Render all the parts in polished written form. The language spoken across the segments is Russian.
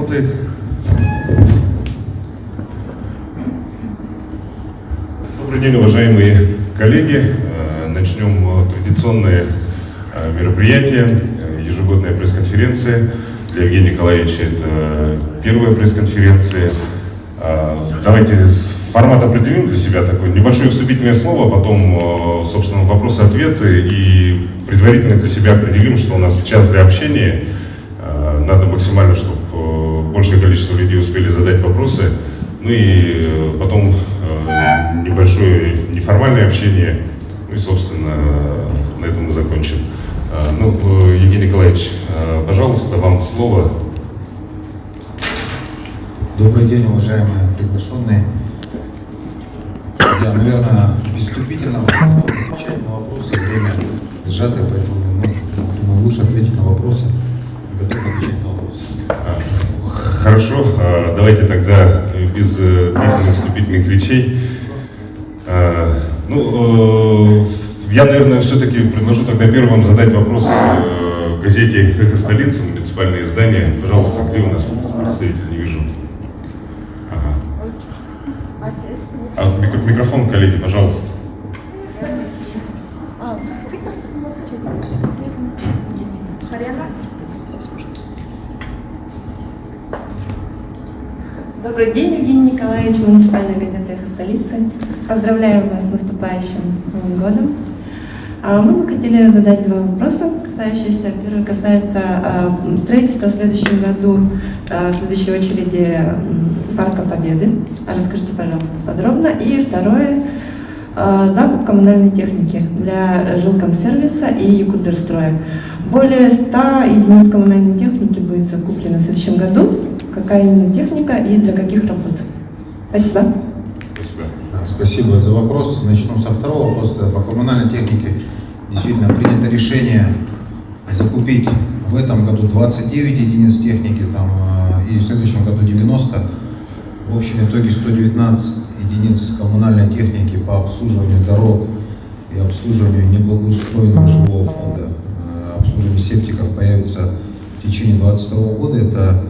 работает. Добрый день, уважаемые коллеги. Начнем традиционное мероприятие, ежегодная пресс-конференция. Для Евгения Николаевича это первая пресс-конференция. Давайте формат определим для себя, такое небольшое вступительное слово, потом, собственно, вопросы-ответы, и предварительно для себя определим, что у нас час для общения. Надо максимально, чтобы большее количество людей успели задать вопросы. Ну и потом небольшое неформальное общение. Ну и, собственно, на этом мы закончим. Евгений Николаевич, пожалуйста, вам слово. Добрый день, уважаемые приглашенные. Я, наверное, без вступительного отвечать на вопросы, время сжатое, поэтому думаю, лучше ответить на вопросы. Готов отвечать на вопросы. Хорошо, давайте тогда без длительных вступительных речей. Я, наверное, все-таки предложу тогда первым задать вопрос газете «Эхо столицы», муниципальное издание. Пожалуйста, где у нас представитель? Не вижу. Микрофон, коллеги, пожалуйста. Добрый день, Евгений Николаевич, муниципальная газета «Эхо столицы». Поздравляем вас с наступающим Новым годом. Мы бы хотели задать два вопроса, касающиеся. Первый касается строительства в следующем году, в следующей очереди, Парка Победы. Расскажите, пожалуйста, подробно. И второе, закуп коммунальной техники для жилкомсервиса и Якутдерстроя. Более 100 единиц коммунальной техники будет закуплено в следующем году. Какая именно техника и для каких работ? Спасибо. Спасибо за вопрос. Начну со второго вопроса. По коммунальной технике действительно принято решение закупить в этом году 29 единиц техники, и в следующем году 90. В общем итоге 119 единиц коммунальной техники по обслуживанию дорог и обслуживанию неблагоустроенного жилого фонда. Обслуживание септиков появится в течение 2022 года. Это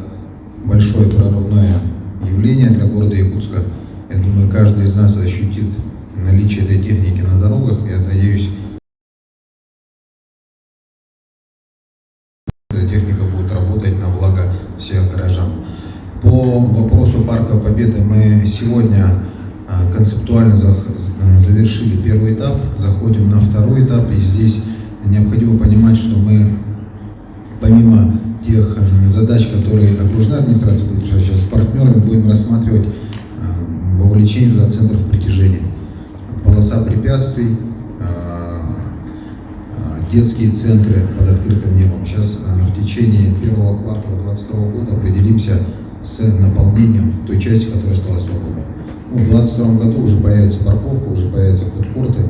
большое прорывное явление для города Якутска. Я думаю, каждый из нас ощутит наличие этой техники на дорогах. Я надеюсь, эта техника будет работать на благо всех горожан. По вопросу Парка Победы мы сегодня концептуально завершили первый этап, заходим на второй этап, и здесь необходимо понимать, что мы помимо тех задач, которые окружная администрация будет решать, сейчас с партнерами будем рассматривать вовлечение туда центров притяжения. Полоса препятствий, детские центры под открытым небом. Сейчас в течение первого квартала 2022 года определимся с наполнением той части, которая стала свободной. В 2022 году уже появится парковка, уже появятся фудкорты,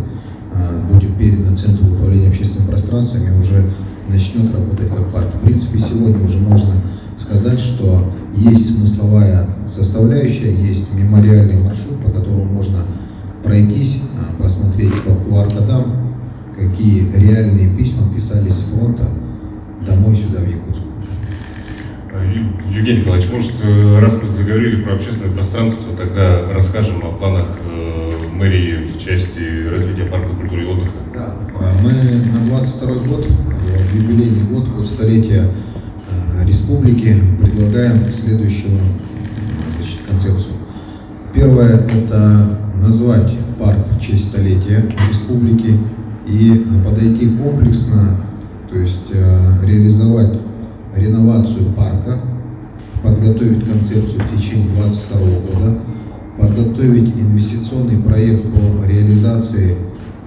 будет передано Центру управления общественными пространствами, уже начнет работать как парк. В принципе, сегодня уже можно сказать, что есть смысловая составляющая, есть мемориальный маршрут, по которому можно пройтись, посмотреть по QR-кодам, какие реальные письма писались с фронта домой сюда, в Якутск. Евгений Николаевич, может, раз мы заговорили про общественное пространство, тогда расскажем о планах мэрии в части развития парка культуры и отдыха. Да, мы на 22 год, в юбилейный год столетия республики, предлагаем следующую концепцию. Первое – это назвать парк в честь столетия республики и подойти комплексно, то есть реализовать реновацию парка, подготовить концепцию в течение 2022 года, подготовить инвестиционный проект по реализации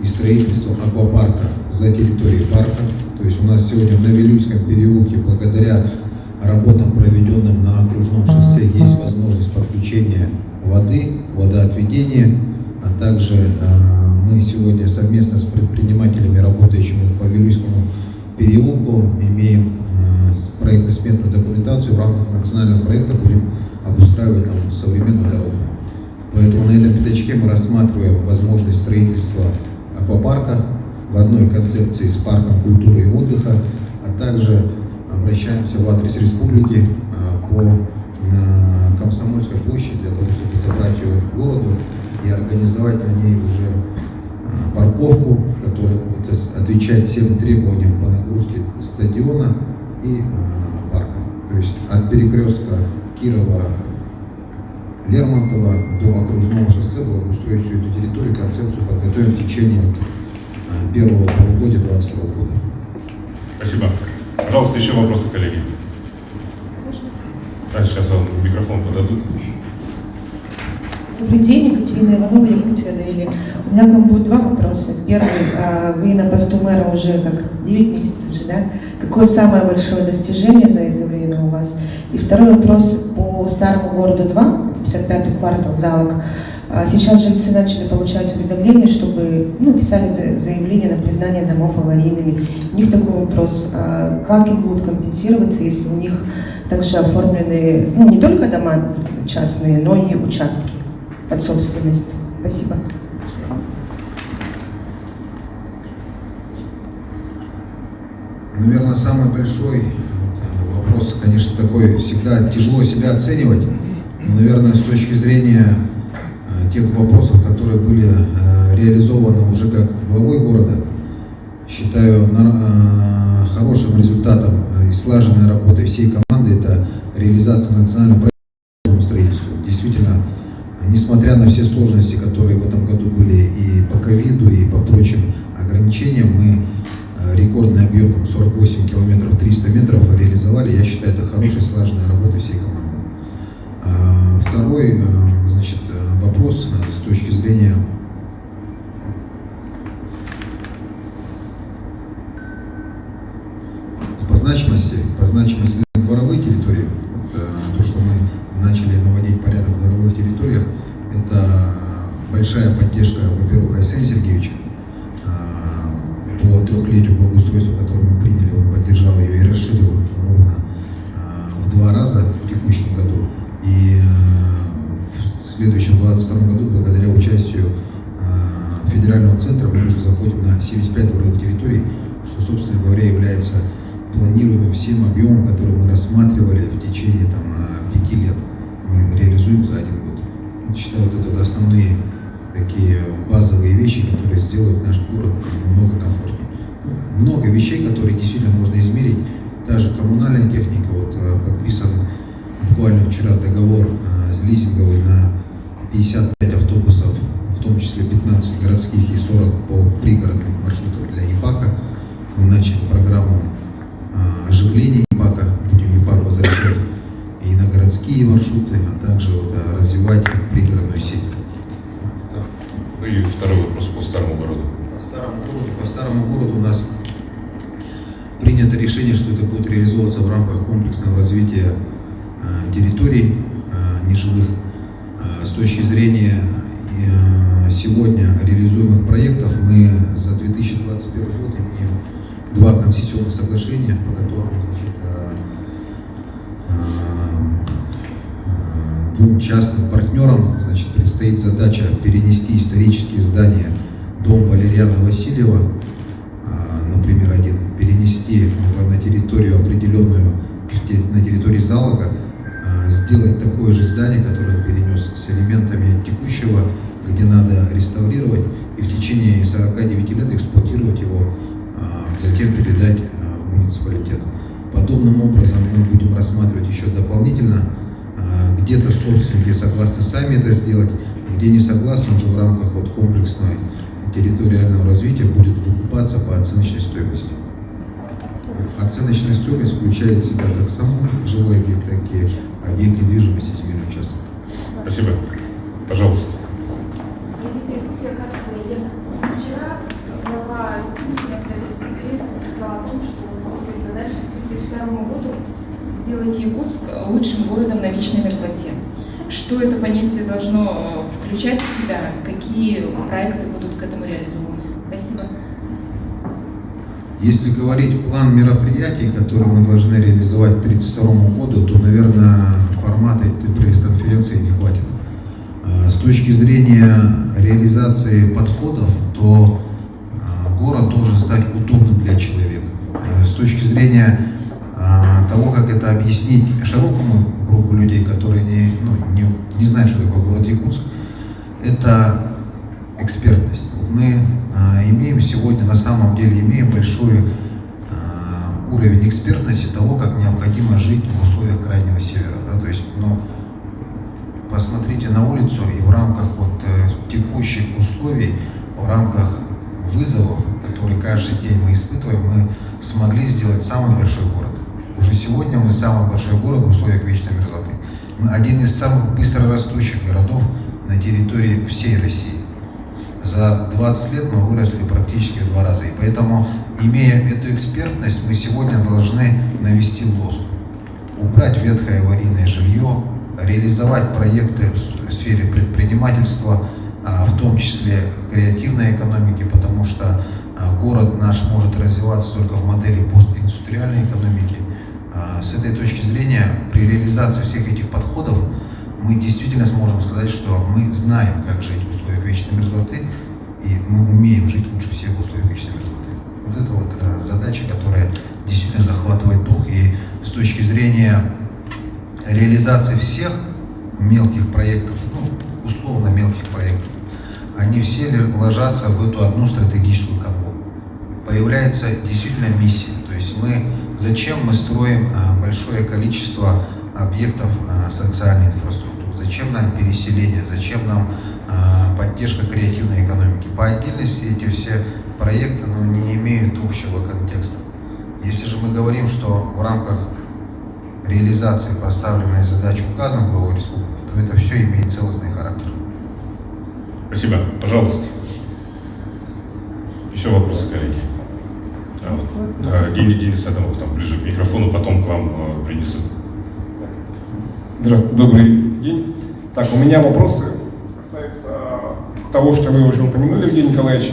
и строительству аквапарка за территорией парка. То есть у нас сегодня в Новилюйском переулке, благодаря работам, проведенным на окружном шоссе, есть возможность подключения воды, водоотведения, а также мы сегодня совместно с предпринимателями, работающими по Вилюйскому переулку, имеем проектно-сметную документацию. В рамках национального проекта будем обустраивать там современную дорогу. Поэтому на этом пятачке мы рассматриваем возможность строительства аквапарка в одной концепции с парком культуры и отдыха, а также обращаемся в адрес республики по на Комсомольской площади для того, чтобы забрать ее к городу и организовать на ней уже парковку, которая будет отвечать всем требованиям по нагрузке стадиона и парка. То есть от перекрестка Кирова-Лермонтова до окружного шоссе благоустроить всю эту территорию, концепцию подготовим в течение первого полугодия 2022 года. Спасибо. Пожалуйста, еще вопросы, коллеги. Да, сейчас вам микрофон подадут. Добрый день, Екатерина Иванова, Якутия, Дели. У меня к вам будет два вопроса. Первый, вы на посту мэра уже как 9 месяцев же, да? Какое самое большое достижение за это время у вас? И второй вопрос по Старому городу 2, это 55-й квартал, Залог. Сейчас жильцы начали получать уведомления, чтобы писали заявление на признание домов аварийными. У них такой вопрос, как им будут компенсироваться, если у них также оформлены не только дома частные, но и участки под собственность? Спасибо. Наверное, самый большой вопрос, конечно, такой, всегда тяжело себя оценивать, но, наверное, с точки зрения тех вопросов, которые были реализованы уже как главой города, считаю хорошим результатом и слаженной работой всей команды это реализация национального проекта по строительству. Действительно, несмотря на все сложности, которые в этом году были и по ковиду, и по прочим ограничениям, мы рекордный объем 48 километров 300 метров реализовали. Я считаю, это хорошая слаженная работа всей команды. Второй, вопрос с точки зрения по значимости дворовой территории. То, что мы начали наводить порядок в дворовых территориях, это большая поддержка, во-первых, Александра Сергеевича по 3-летию благоустройства, которое мы приняли, он поддержал ее и расширил ровно в 2 раза в текущем году. И в следующем 2022 году, благодаря участию федерального центра, мы уже заходим на 75 дворовых территорий, что, собственно говоря, является планируемым всем объемом, который мы рассматривали в течение 5 лет. Мы реализуем за 1 год. Я считаю, это основные такие базовые вещи, которые сделают наш город намного комфортнее. Много вещей, которые действительно можно измерить. Та же коммунальная техника, подписан буквально вчера договор лизинговый на 55 автобусов, в том числе 15 городских и 40 по пригородным маршрутам для ИПАКа. Мы начали программу оживления ИПАКа, будем ИПАК возвращать и на городские маршруты, а также развивать пригородную сеть. Ну и второй вопрос по Старому городу. По Старому городу у нас принято решение, что это будет реализовываться в рамках комплексного развития территорий нежилых. С точки зрения сегодня реализуемых проектов, мы за 2021 год имеем 2 концессионных соглашения, по которым 2 частным партнерам предстоит задача перенести исторические здания дом Валериана Васильева, например, один, перенести на территорию определенную, на территории Залога, сделать такое же здание, которое он перенес с элементами текущего, где надо реставрировать и в течение 49 лет эксплуатировать его, затем передать в муниципалитет. Подобным образом мы будем рассматривать еще дополнительно, где-то собственники согласны сами это сделать, где не согласны, уже в рамках комплексной территориального развития будет выкупаться по оценочной стоимости. Оценочная стоимость включает в себя как сам жилой объект, так и объект недвижимости, земельный участок. Спасибо. Пожалуйста. Вчера глава республики на пресс-конференции сказала о том, что стоит задача к 2032 году сделать Якутск лучшим городом на вечной мерзлоте. Что это понятие должно включать в себя? Какие проекты будут к этому реализованы? Спасибо. Если говорить план мероприятий, которые мы должны реализовать к 1932 году, то, наверное, формата этой пресс-конференции не хватит. С точки зрения реализации подходов, то город должен стать удобным для человека. С точки зрения того, того, как это объяснить широкому кругу людей, которые не знают, что такое город Якутск, это экспертность. Вот мы имеем сегодня, на самом деле, большой уровень экспертности того, как необходимо жить в условиях Крайнего Севера. Да? То есть, посмотрите на улицу, и в рамках текущих условий, в рамках вызовов, которые каждый день мы испытываем, мы смогли сделать самый большой город. Уже сегодня мы самый большой город в условиях вечной мерзлоты. Мы один из самых быстро растущих городов на территории всей России. За 20 лет мы выросли практически в 2 раза. И поэтому, имея эту экспертность, мы сегодня должны навести лоск, убрать ветхое аварийное жилье, реализовать проекты в сфере предпринимательства, в том числе креативной экономики, потому что город наш может развиваться только в модели постиндустриальной экономики. С этой точки зрения, при реализации всех этих подходов, мы действительно сможем сказать, что мы знаем, как жить в условиях вечной мерзлоты, и мы умеем жить лучше всех в условиях вечной мерзлоты. Вот это задача, которая действительно захватывает дух, и с точки зрения реализации всех мелких проектов, условно мелких проектов, они все ложатся в эту одну стратегическую канву. Появляется действительно миссия. То есть зачем мы строим большое количество объектов социальной инфраструктуры, зачем нам переселение, зачем нам поддержка креативной экономики. По отдельности эти все проекты не имеют общего контекста. Если же мы говорим, что в рамках реализации поставленной задачи указом главой республики, то это все имеет целостный характер. Спасибо. Пожалуйста. Еще вопросы, коллеги? Денис Адамов там ближе к микрофону, потом к вам принесут. Здравствуйте, добрый день. Так, у меня вопросы касаются того, что вы уже упомянули, Евгений Николаевич.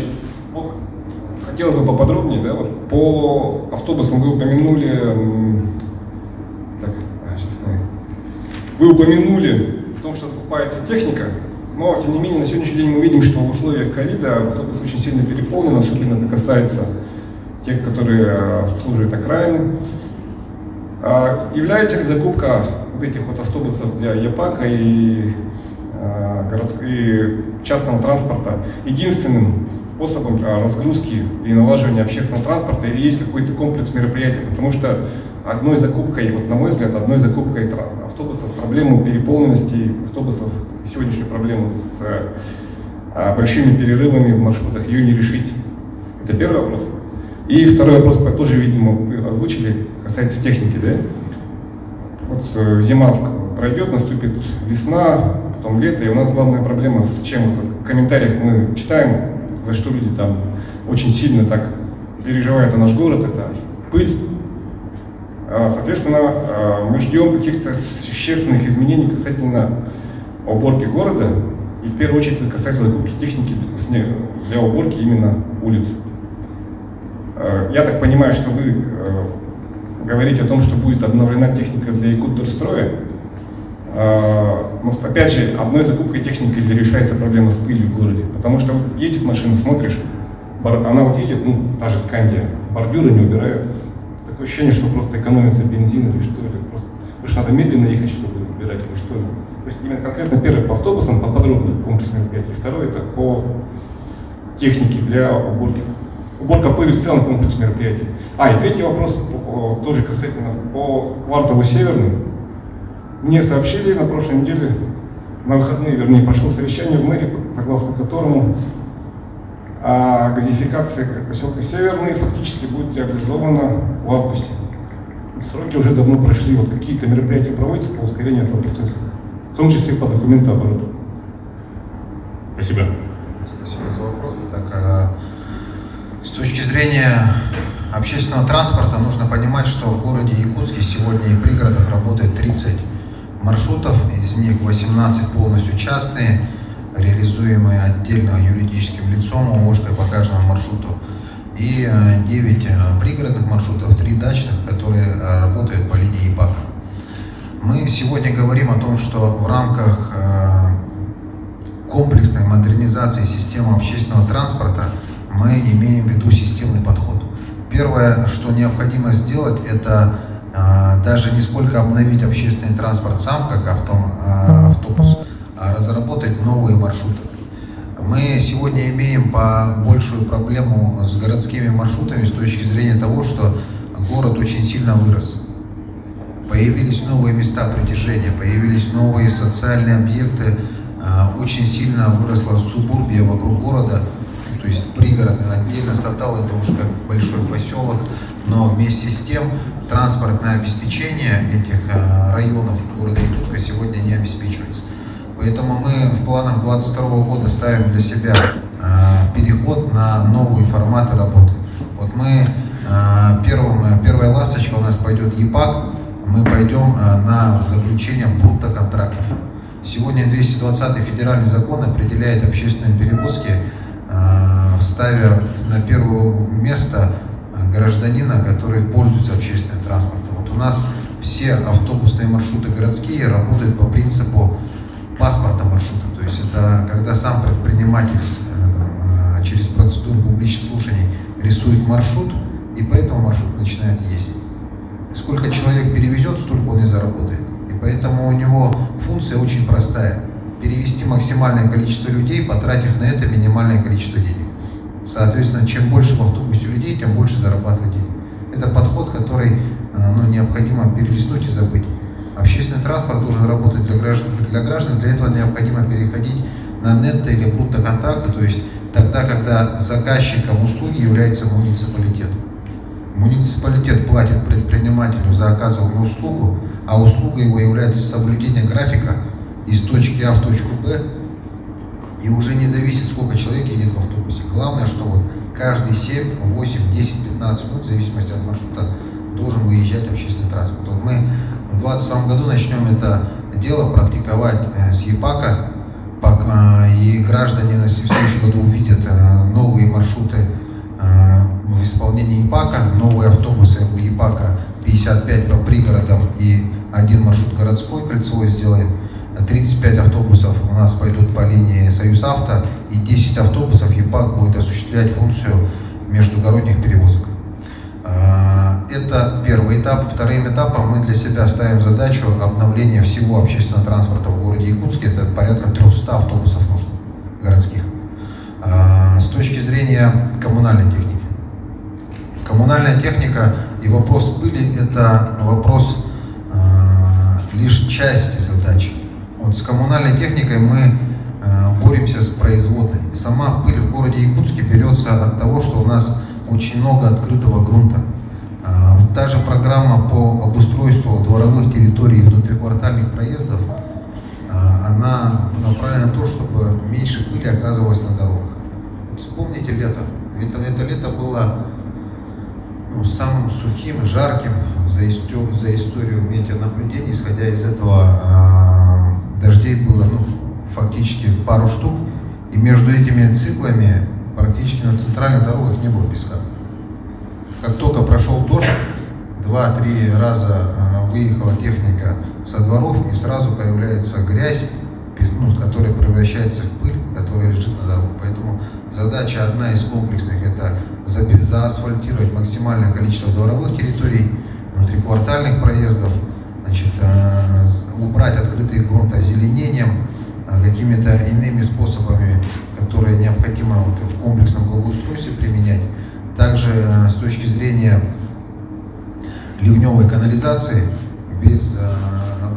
Хотелось бы поподробнее, по автобусам вы упомянули, вы упомянули о том, что закупается техника, но, тем не менее, на сегодняшний день мы видим, что в условиях ковида автобус очень сильно переполнен, особенно это касается тех, которые обслуживают окраины. Является ли закупка этих автобусов для ЯПАКа и частного транспорта единственным способом разгрузки и налаживания общественного транспорта, или есть какой-то комплекс мероприятий? Потому что одной закупкой, на мой взгляд, закупкой автобусов, проблему переполненности автобусов, сегодняшнюю проблему с большими перерывами в маршрутах, ее не решить. Это первый вопрос. И второй вопрос, тоже, видимо, вы озвучили, касается техники. Зима пройдет, наступит весна, потом лето, и у нас главная проблема с чем? В комментариях мы читаем, за что люди там очень сильно так переживают о наш город, это пыль. Соответственно, мы ждем каких-то существенных изменений касательно уборки города, и в первую очередь это касается закупки техники для уборки именно улиц. Я так понимаю, что вы говорите о том, что будет обновлена техника для Якутдорстроя. Но опять же, одной закупкой техники ли решается проблема с пылью в городе? Потому что едет машина, смотришь, она едет, та же Скандия, бордюры не убирают. Такое ощущение, что просто экономится бензин или что, или просто, потому что надо медленно ехать, чтобы убирать, или что. То есть именно конкретно первое по автобусам, поподробнее комплекс мероприятий. Второе это по технике для уборки. Уборка пыли в целом комплекс мероприятий. И третий вопрос, тоже касательно по кварталу Северный. Мне сообщили на прошлой неделе, на выходные, прошло совещание в мэрии, согласно которому газификация поселка Северный фактически будет реализована в августе. Сроки уже давно прошли, какие-то мероприятия проводятся по ускорению этого процесса, в том числе по документообороту. Спасибо. Спасибо за вопрос. С точки зрения общественного транспорта нужно понимать, что в городе Якутске сегодня и в пригородах работает 30 маршрутов, из них 18 полностью частные, реализуемые отдельно юридическим лицом ООшкой по каждому маршруту, и 9 пригородных маршрутов, 3 дачных, которые работают по линии ИПАКа. Мы сегодня говорим о том, что в рамках комплексной модернизации системы общественного транспорта мы имеем в виду системный подход. Первое, что необходимо сделать, это даже не сколько обновить общественный транспорт сам, как автобус, а разработать новые маршруты. Мы сегодня имеем большую проблему с городскими маршрутами с точки зрения того, что город очень сильно вырос. Появились новые места притяжения, появились новые социальные объекты, очень сильно выросла субурбия вокруг города, то есть пригород, отдельно Сатал это уже как большой поселок, но вместе с тем транспортное обеспечение этих районов города Якутска сегодня не обеспечивается. Поэтому мы в планах 2022 года ставим для себя переход на новые форматы работы. Вот мы первая ласточка у нас пойдет ЕПАК, мы пойдем на заключение брутто-контрактов. Сегодня 220-й федеральный закон определяет общественные перевозки, ставя на первое место гражданина, который пользуется общественным транспортом. Вот у нас все автобусные маршруты городские работают по принципу паспорта маршрута. То есть это когда сам предприниматель через процедуру публичных слушаний рисует маршрут, и по этому маршруту начинает ездить. Сколько человек перевезет, столько он и заработает. И поэтому у него функция очень простая. Перевести максимальное количество людей, потратив на это минимальное количество денег. Соответственно, чем больше в автобусе людей, тем больше зарабатывать денег. Это подход, который необходимо перелистнуть и забыть. Общественный транспорт должен работать для граждан. Для этого необходимо переходить на нетто или брутто контракты, то есть тогда, когда заказчиком услуги является муниципалитет. Муниципалитет платит предпринимателю за оказываемую услугу, а услуга его является соблюдение графика из точки А в точку Б, и уже не зависит, сколько человек едет в автобусе. Главное, что вот каждые 7, 8, 10, 15 минут, в зависимости от маршрута, должен выезжать общественный транспорт. Вот мы в 2022 году начнем это дело практиковать с ЕПАКа, и граждане в следующем году увидят новые маршруты в исполнении ЕПАКа, новые автобусы у ЕПАКа 55 по пригородам и один маршрут городской кольцевой сделаем. 35 автобусов у нас пойдут по линии Союзавто, и 10 автобусов ЕПАК будет осуществлять функцию междугородних перевозок. Это первый этап. Вторым этапом мы для себя ставим задачу обновления всего общественного транспорта в городе Якутске. Это порядка 300 автобусов нужно, городских. С точки зрения коммунальной техники. Коммунальная техника и вопрос пыли – это вопрос лишь части задачи. Вот с коммунальной техникой мы боремся с производной. Сама пыль в городе Якутске берется от того, что у нас очень много открытого грунта. Та же программа по обустройству дворовых территорий и внутриквартальных проездов, она направлена на то, чтобы меньше пыли оказывалось на дорогах. Вспомните лето. Это лето было самым сухим и жарким за историю метеонаблюдений. Исходя из этого, дождей было фактически пару штук, и между этими циклами практически на центральных дорогах не было песка. Как только прошел дождь, 2-3 раза выехала техника со дворов, и сразу появляется грязь, которая превращается в пыль, которая лежит на дорогах. Поэтому задача одна из комплексных – это заасфальтировать максимальное количество дворовых территорий, внутриквартальных проездов, убрать открытый грунт озеленением, какими-то иными способами, которые необходимо в комплексном благоустройстве применять. Также с точки зрения ливневой канализации, без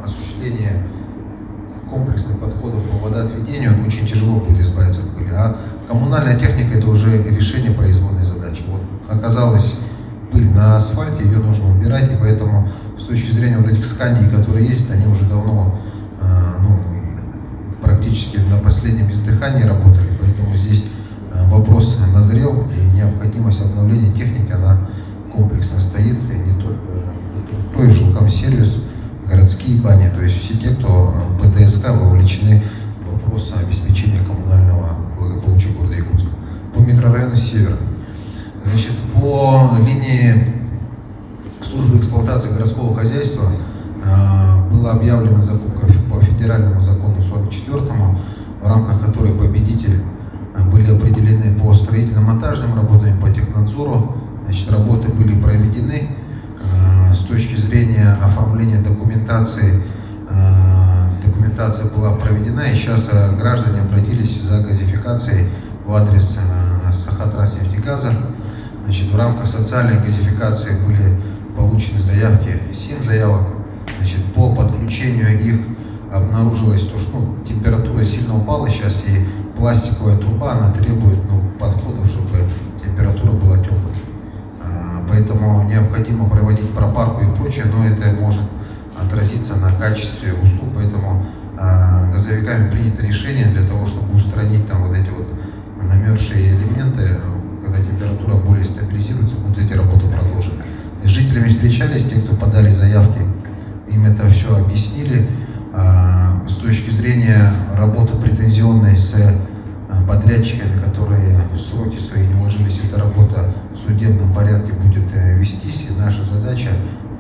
осуществления комплексных подходов по водоотведению очень тяжело будет избавиться от пыли. А коммунальная техника – это уже решение производной задачи. Вот оказалась пыль на асфальте, ее нужно убирать, и поэтому с точки зрения вот этих скандий, которые есть, они уже давно практически на последнем издыхании работали, поэтому здесь вопрос назрел, и необходимость обновления техники, она комплексно стоит, и не только жилкомсервис, городские бани, то есть все те, кто БТСК вовлечены в вопрос обеспечения коммунального благополучия города Якутска. По микрорайону Северный. Значит, по линии службы эксплуатации городского хозяйства была объявлена закупка по федеральному закону 44-му, в рамках которой победитель были определены по строительно-монтажным работам, по технадзору. Значит, работы были проведены. С С точки зрения оформления документация была проведена, и сейчас граждане обратились за газификацией в адрес Сахатранснефтегаза. Значит, в рамках социальной газификации были получены заявки, 7 заявок. Значит, по подключению их обнаружилось то, что температура сильно упала сейчас, и пластиковая труба, она требует подходов, чтобы температура была теплой. Поэтому необходимо проводить пропарку и прочее, но это может отразиться на качестве услуг. Поэтому газовиками принято решение для того, чтобы устранить там вот эти вот намерзшие элементы. Когда температура более стабилизируется, будут эти работы продолжены. С жителями встречались, те, кто подали заявки, им это все объяснили. С точки зрения работы претензионной с подрядчиками, которые в сроки свои не уложились, эта работа в судебном порядке будет вестись. И наша задача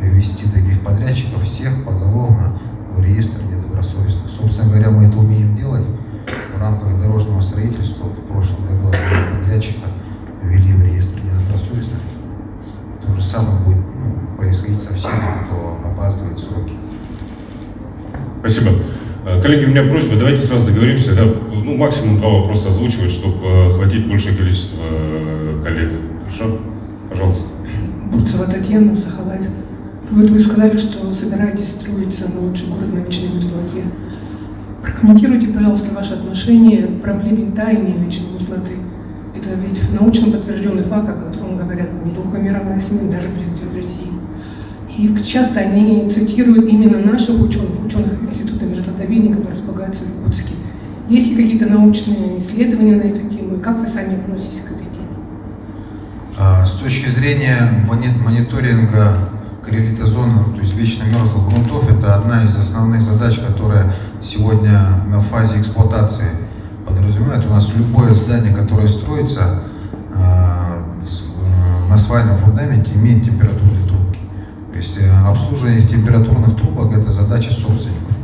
ввести таких подрядчиков всех поголовно в реестр недобросовестных. Собственно говоря, мы это умеем делать в рамках дорожного строительства. Вот в прошлом году одного подрядчика ввели в реестр недобросовестных. То же самое будет происходить со всеми, кто опаздывает в сроки. Спасибо. Коллеги, у меня просьба, давайте сразу договоримся, да, максимум 2 вопроса озвучивать, чтобы охватить большее количество коллег. Хорошо? Пожалуйста. Бурцева Татьяна, Сахалаев. Вот вы сказали, что собираетесь строить самый лучший город на вечной мерзлоте. Прокомментируйте, пожалуйста, ваше отношение к проблеме таяния вечной мерзлоты. Это ведь научно подтвержденный факт, о котором говорят не только мировые СМИ, даже президент России. И часто они цитируют именно наших ученых Института мерзлотоведения, которые располагаются в Якутске. Есть ли какие-то научные исследования на эту тему, и как вы сами относитесь к этой теме? С точки зрения мониторинга коррелита зон, то есть вечно мерзлых грунтов, это одна из основных задач, которая сегодня на фазе эксплуатации подразумевает. У нас любое здание, которое строится на свайном фундаменте, имеет температурные трубки. То есть обслуживание температурных трубок – это задача собственников.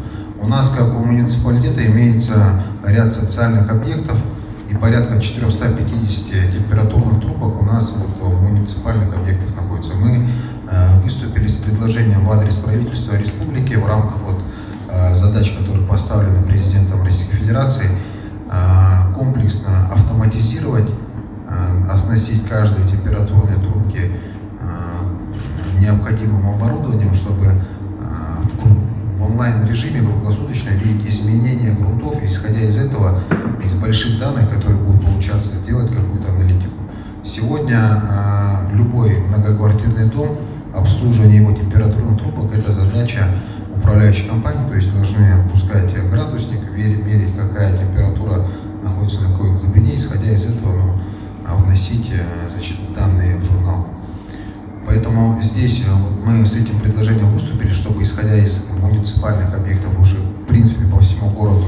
У нас, как у муниципалитета, имеется ряд социальных объектов, и порядка 450 температурных трубок у нас вот в муниципальных объектах находится. Мы выступили с предложением в адрес правительства республики в рамках задач, которые поставлены президентом Российской Федерации, комплексно автоматизировать, оснастить каждую температурные трубки необходимым оборудованием, чтобы в онлайн-режиме круглосуточно видеть изменения грунтов, и, исходя из этого, из больших данных, которые будут получаться, делать какую-то аналитику. Сегодня любой многоквартирный дом, обслуживание его температурных трубок – это задача управляющей компании, то есть должны отпускать градусник, мерить, какая температура находится на какой глубине, исходя из этого вносить данные в журнал. Поэтому здесь мы с этим предложением выступили, чтобы, исходя из муниципальных объектов, уже в принципе по всему городу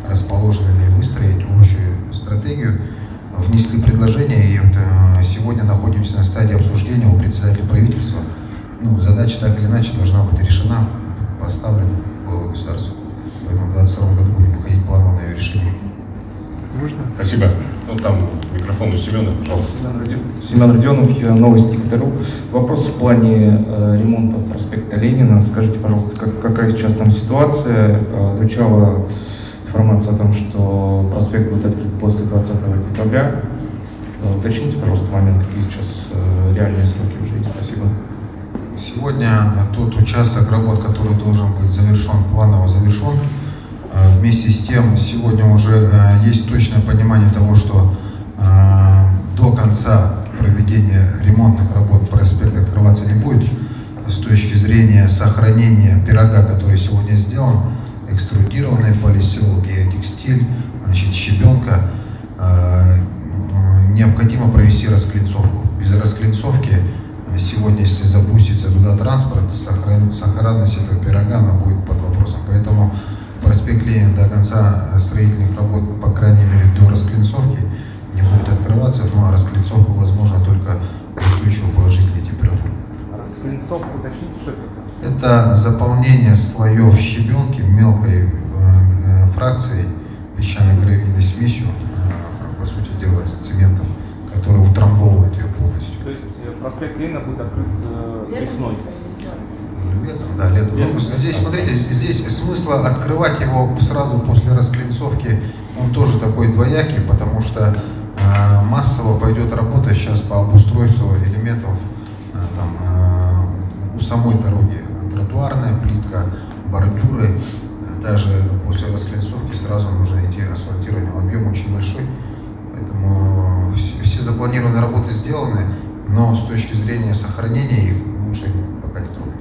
расположенными, выстроить общую стратегию. Внесли предложение, и сегодня находимся на стадии обсуждения у председателя правительства. Задача так или иначе должна быть решена, поставлена главой государства. Поэтому в 2022 году будем выходить планово на ее решение. Спасибо. Там микрофон у Семена, пожалуйста. Семен Родионов, Новости.ру. Вопрос в плане ремонта проспекта Ленина. Скажите, пожалуйста, какая сейчас там ситуация? Звучала информация о том, что проспект будет открыт после 20 декабря. Уточните, пожалуйста, момент, какие сейчас реальные сроки уже есть. Спасибо. Сегодня тот участок работ, который должен быть завершен, планово завершен. Вместе с тем, сегодня уже есть точное понимание того, что до конца проведения ремонтных работ проспект открываться не будет. С точки зрения сохранения пирога, который сегодня сделан, экструдированный полистирол, геотекстиль, щебенка, необходимо провести расклинцовку. Без расклинцовки сегодня, если запустится туда транспорт, сохранность этого пирога, она будет под вопросом. Поэтому проспект Ленина до конца строительных работ, по крайней мере до расклинцовки, не будет открываться, но расклинцовка возможна только устойчиво положительной температуры. Расклинцовка, уточните, что это? Это заполнение слоев щебенки мелкой фракцией, песчано-гравийной смесью, по сути дела, с цементом, который утрамбовывает ее полностью. полностью. То есть проспект Ленина будет открыт весной? Летом, да, летом. Ну, здесь, смотрите, здесь смысла открывать его сразу после расклинцовки, он тоже такой двоякий, потому что массово пойдет работа сейчас по обустройству элементов у самой дороги. Тротуарная плитка, бордюры. Даже после расклинцовки сразу нужно идти асфальтирование. Объем очень большой, поэтому все запланированные работы сделаны, но с точки зрения сохранения их лучше пока не трогать.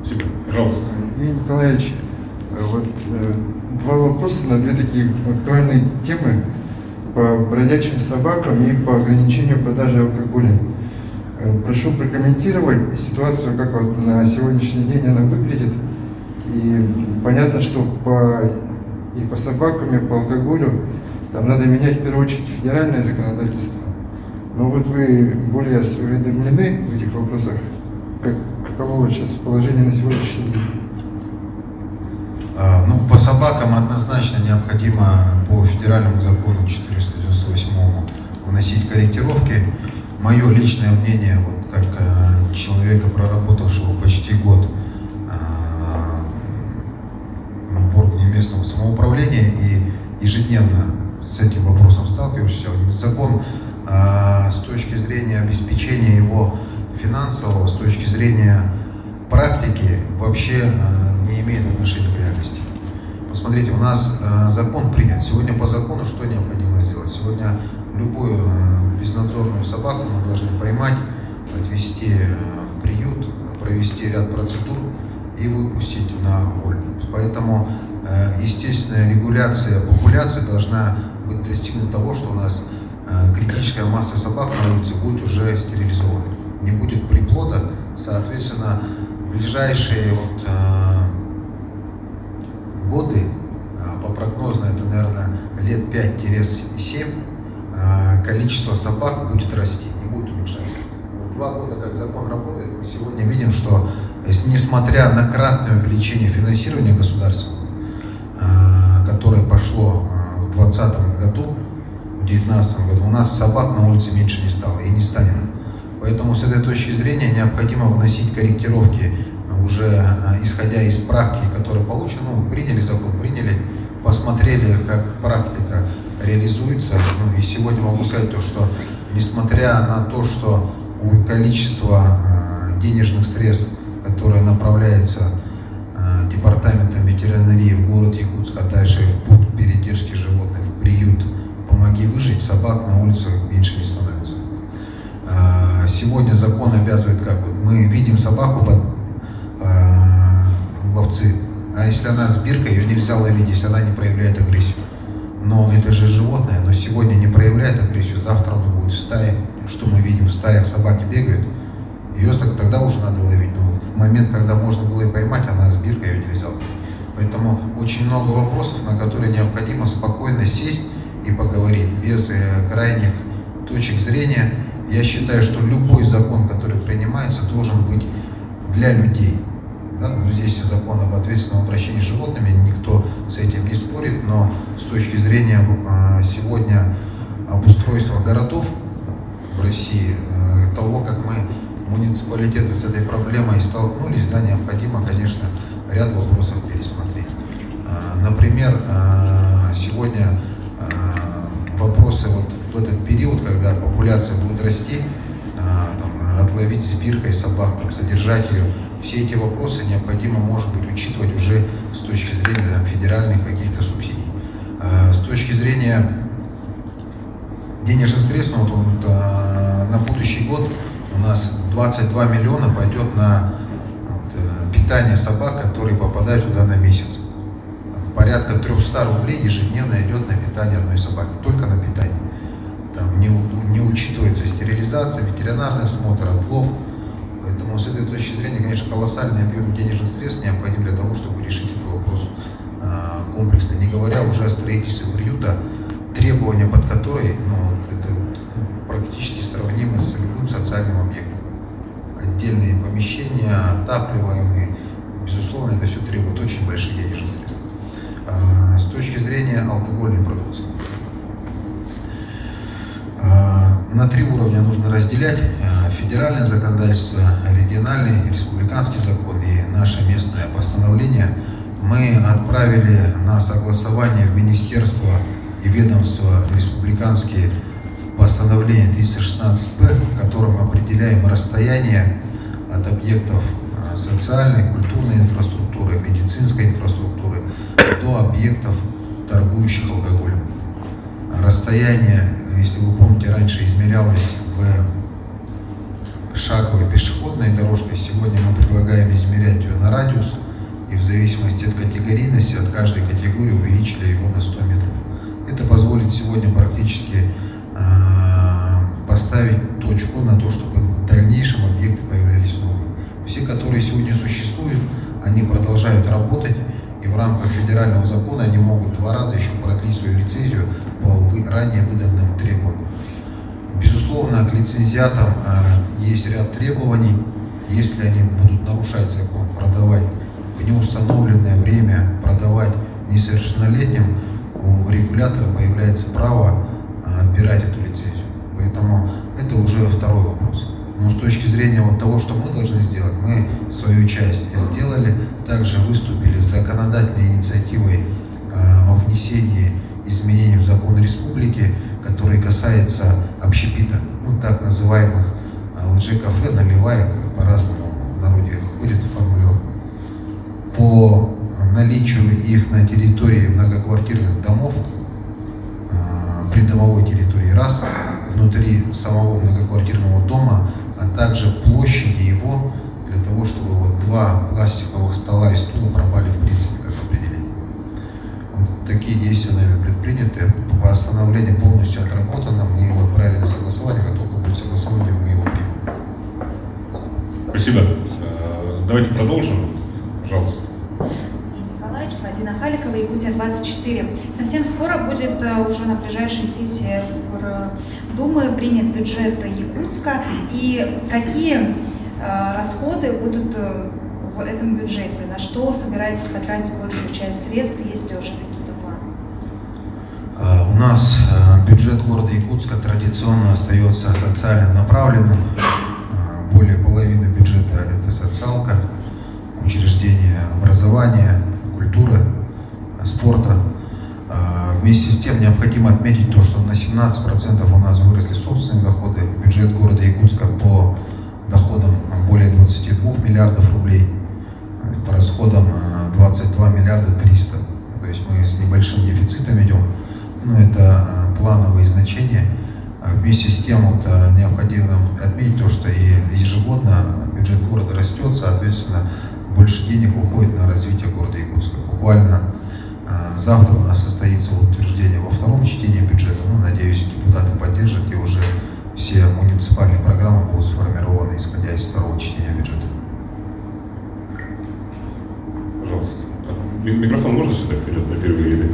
Спасибо. Пожалуйста. Евгений Николаевич, вот два вопроса на две такие актуальные темы по бродячим собакам и по ограничению продажи алкоголя. Прошу прокомментировать ситуацию, как вот на сегодняшний день она выглядит. И понятно, что и по собакам, и по алкоголю там надо менять в первую очередь федеральное законодательство. Но вот вы более осведомлены в этих вопросах. Каково вот сейчас положение на сегодняшний день? Ну, по собакам однозначно необходимо по федеральному закону 498 вносить корректировки. Мое личное мнение, вот как человека, проработавшего почти год в органе местного самоуправления и ежедневно с этим вопросом сталкиваешься, закон с точки зрения обеспечения его финансового, с точки зрения практики вообще не имеет отношения к реальности. Посмотрите, у нас закон принят. Сегодня по закону что необходимо сделать? Сегодня любую безнадзорную собаку мы должны поймать, отвезти в приют, провести ряд процедур и выпустить на волю. Поэтому естественная регуляция популяции должна быть достигнута того, что у нас критическая масса собак на улице будет уже стерилизована. Не будет приплода, соответственно, в ближайшие годы, по прогнозу, это, наверное, лет 5-7, количество собак будет расти, не будет уменьшаться. Вот 2 года, как закон работает, мы сегодня видим, что несмотря на кратное увеличение финансирования государства, которое пошло в 2020 году, в 2019 году, у нас собак на улице меньше не стало и не станет. Поэтому с этой точки зрения необходимо вносить корректировки, уже исходя из практики, которая получена. Приняли закон, посмотрели, как практика реализуется. И сегодня могу сказать то, что несмотря на то, что количество денежных средств, которое направляется департаментом ветеринарии в город Якутск, а дальше в пункт передержки животных, в приют «Помоги выжить», собак на улицах меньше не становится. Сегодня закон обязывает, как вот мы видим собаку под ловцы, а если она с биркой, ее нельзя ловить, если она не проявляет агрессию. Но это же животное, но сегодня не проявляет агрессию, завтра оно будет в стае. Что мы видим, в стаях собаки бегают, ее тогда уже надо ловить. Но в момент, когда можно было и поймать, она с биркой, ее нельзя ловить. Поэтому очень много вопросов, на которые необходимо спокойно сесть и поговорить, без крайних точек зрения. Я считаю, что любой закон, который принимается, должен быть для людей. Да? Здесь закон об ответственном обращении с животными, никто с этим не спорит, но с точки зрения сегодня обустройства городов в России, того, как мы, муниципалитеты, с этой проблемой столкнулись, да, необходимо, конечно, ряд вопросов пересмотреть. Например, сегодня вопросы вот в этот период, когда популяция будет расти, отловить с биркой собак, содержать ее, все эти вопросы необходимо, может быть, учитывать уже с точки зрения федеральных каких-то субсидий. С точки зрения денежных средств, на будущий год у нас 22 миллиона пойдет на питание собак, которые попадают туда на месяц. Порядка 300 рублей ежедневно идет на питание одной собаки, только на питание. Там не учитывается стерилизация, ветеринарный осмотр, отлов. Поэтому с этой точки зрения, конечно, колоссальный объем денежных средств необходим для того, чтобы решить этот вопрос комплексно. Не говоря уже о строительстве приюта, требования под которые это практически сравнимы с любым социальным объектом. Отдельные помещения, отапливаемые, безусловно, это все требует очень больших денежных средств. С точки зрения алкогольной продукции. на 3 уровня нужно разделять: федеральное законодательство, региональный, республиканский закон и наше местное постановление. Мы отправили на согласование в министерство и ведомство республиканские постановления 316-П, в котором определяем расстояние от объектов социальной, культурной инфраструктуры, медицинской инфраструктуры до объектов, торгующих алкоголем. Расстояние, если вы помните, раньше измерялось в шаговой пешеходной дорожкой. Сегодня мы предлагаем измерять ее на радиус, и в зависимости от категорийности, от каждой категории увеличили его на 100 метров. Это позволит сегодня практически поставить точку на то, чтобы в дальнейшем объекты появлялись новые. Все, которые сегодня существуют, они продолжают работать, и в рамках федерального закона они могут 2 раза еще продлить свою лицензию по ранее выданным требованиям. Безусловно, к лицензиатам есть ряд требований. Если они будут нарушать закон, продавать в неустановленное время, продавать несовершеннолетним, у регулятора появляется право отбирать эту лицензию. Поэтому это уже второй вопрос. Но с точки зрения вот того, что мы должны сделать, мы свою часть сделали, также выступили с законодательной инициативой о внесении изменений в закон республики, который касается общепита, ну, так называемых лжекафе, наливаек, по-разному в народе ходит формулировка. По наличию их на территории многоквартирных домов, придомовой территории раз, внутри самого многоквартирного дома, а также площади его, для того, чтобы вот 2 пластиковых стола и стула пропали в принципе как определение. Вот такие действия нами предприняты. Постановление полностью отработано, мы его отправили на согласование, как только будет согласование, мы его примем. Спасибо. Давайте продолжим, пожалуйста. Николаевич, Мадина Халикова, Якутия 24. Совсем скоро будет уже на ближайшей сессии Думы принят бюджет Якутска. И какие расходы будут в этом бюджете? На что собираетесь потратить большую часть средств, есть ли уже какие-то планы? У нас бюджет города Якутска традиционно остается социально направленным. Более половины бюджета – это социалка, учреждения образования, культуры, спорта. Вместе с тем необходимо отметить то, что на 17% у нас выросли собственные доходы. Бюджет города Якутска по доходам более 22 миллиардов рублей, по расходам 22 миллиарда 300. То есть мы с небольшим дефицитом идем, но это плановые значения. Вместе с тем вот, необходимо отметить то, что и ежегодно бюджет города растет, соответственно, больше денег уходит на развитие города Якутска. Буквально завтра у нас состоится утверждение во 2-м чтении бюджета. Ну, надеюсь, депутаты поддержат, и уже все муниципальные программы будут сформированы, исходя из 2-го чтения бюджета. Пожалуйста. Микрофон можно сюда вперед, на первые ряды?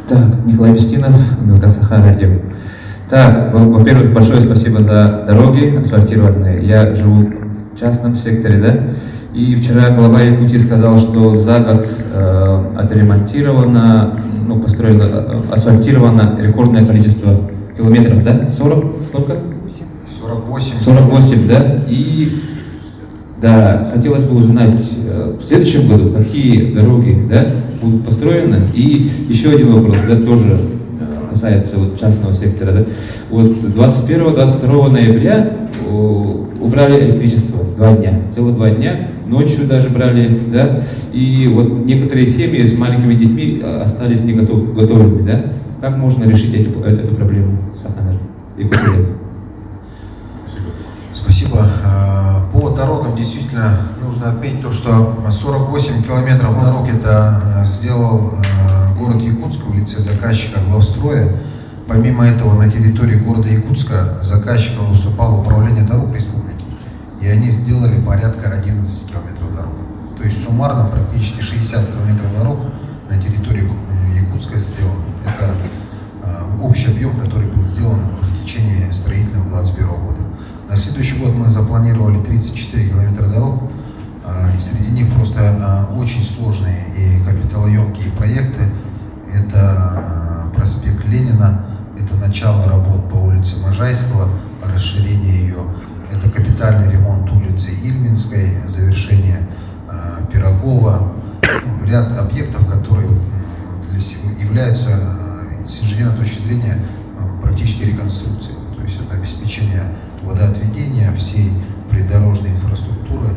Так, Николай Бестинов, МЛК-Саха, радио. Так, во-первых, большое спасибо за дороги асфальтированные. Я живу в частном секторе, да? И вчера глава Якутии сказал, что за год отремонтировано, построено, асфальтировано рекордное количество километров, да? 40? Сколько? 48. 48, да? И да, хотелось бы узнать в следующем году, какие дороги, да, будут построены. И еще один вопрос, да, тоже касается вот частного сектора. Да. Вот 21-22 ноября убрали электричество 2 дня, целых 2 дня, ночью даже брали, да. И вот некоторые семьи с маленькими детьми остались не готовыми, да. Как можно решить эту проблему, Саханар? Спасибо. По дорогам действительно нужно отметить то, что 48 километров дорог это сделал город Якутск в лице заказчика Главстроя. Помимо этого, на территории города Якутска заказчиком выступало управление дорог республики. И они сделали порядка 11 километров дорог. То есть суммарно практически 60 километров дорог на территории Якутска сделано. Это общий объем, который был сделан в течение строительного 2021 года. На следующий год мы запланировали 34 километра дорог, и среди них просто очень сложные и капиталоемкие проекты. Это проспект Ленина, это начало работ по улице Можайского, расширение ее, это капитальный ремонт улицы Ильминской, завершение Пирогова, ряд объектов, которые являются с инженерной точки зрения практически реконструкцией. То есть это обеспечение водоотведения всей придорожной инфраструктуры,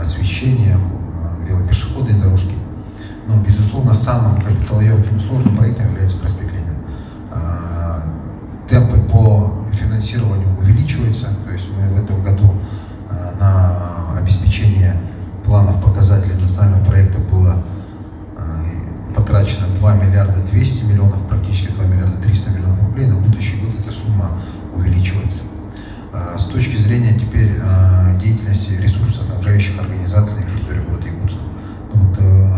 освещение, велопешеходной дорожки. Но, безусловно, самым капиталоемким и сложным проектом является проспект Ленина. Темпы по финансированию увеличиваются, то есть мы в этом году на обеспечение планов показателей национального проекта было потрачено 2 миллиарда 200 миллионов, практически 2 миллиарда 300 миллионов рублей. На будущий год эта сумма увеличивается. С точки зрения теперь деятельности ресурсоснабжающих организаций на территории города Якутска,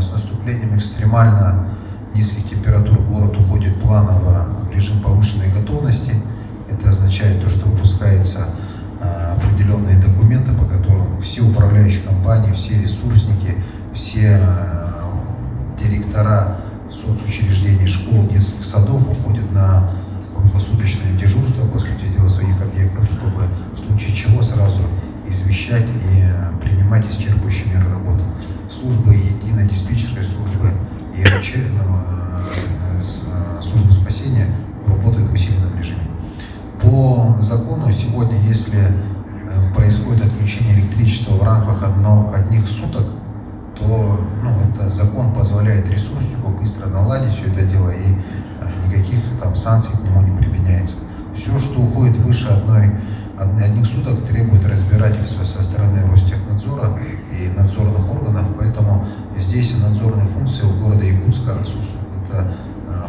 с наступлением экстремально низких температур город уходит планово в режим повышенной готовности. Это означает то, что выпускаются определенные документы, по которым все управляющие компании, все ресурсники, все директора соцучреждений, школ, детских садов уходят на круглосуточное дежурство, по сути дела, своих объектов, чтобы в случае чего сразу извещать и принимать исчерпывающие меры работы. Службы единой диспетчерской службы и службы спасения работают в усиленном режиме. По закону сегодня, если происходит отключение электричества в рамках одних суток, то это закон позволяет ресурснику быстро наладить все это дело, и никаких там санкций к нему не применяется. Все, что уходит выше одних суток, требует разбирательства со стороны Ростехнадзора и надзорных органов, поэтому здесь надзорные функции у города Якутска отсутствуют. Это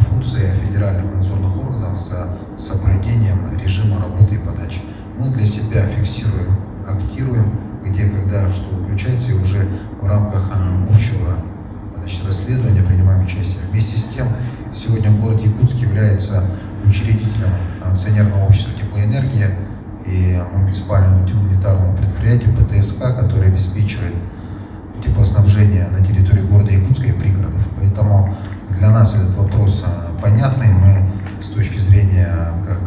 функция федеральных надзорных органов за соблюдением режима работы и подачи. Мы для себя фиксируем, актируем, где, когда, что выключается, и уже в рамках общего расследования принимаем участие. Вместе с тем, сегодня город Якутск является учредителем акционерного общества «Теплоэнергия» и муниципального унитарного предприятия ПТСК, которое обеспечивает теплоснабжение на территории города Якутска и пригородов. Поэтому для нас этот вопрос понятный. Мы с точки зрения как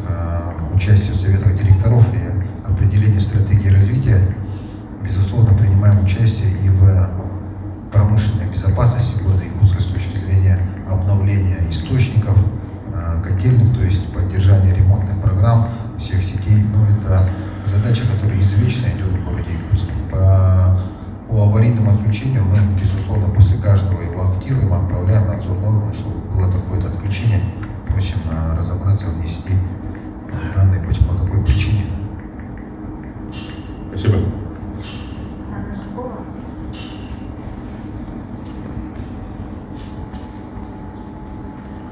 участия в советах директоров и определения стратегии развития, безусловно, принимаем участие и в промышленной безопасности города Якутска с точки зрения обновления источников, котельных, то есть поддержания ремонтных программ всех сетей. Это задача, которая извечно идет в городе Якутске. По аварийному отключению мы, безусловно, после каждого его актируем, отправляем надзорный орган, что было такое-то отключение, просим разобраться, внести данные по какой причине. Спасибо.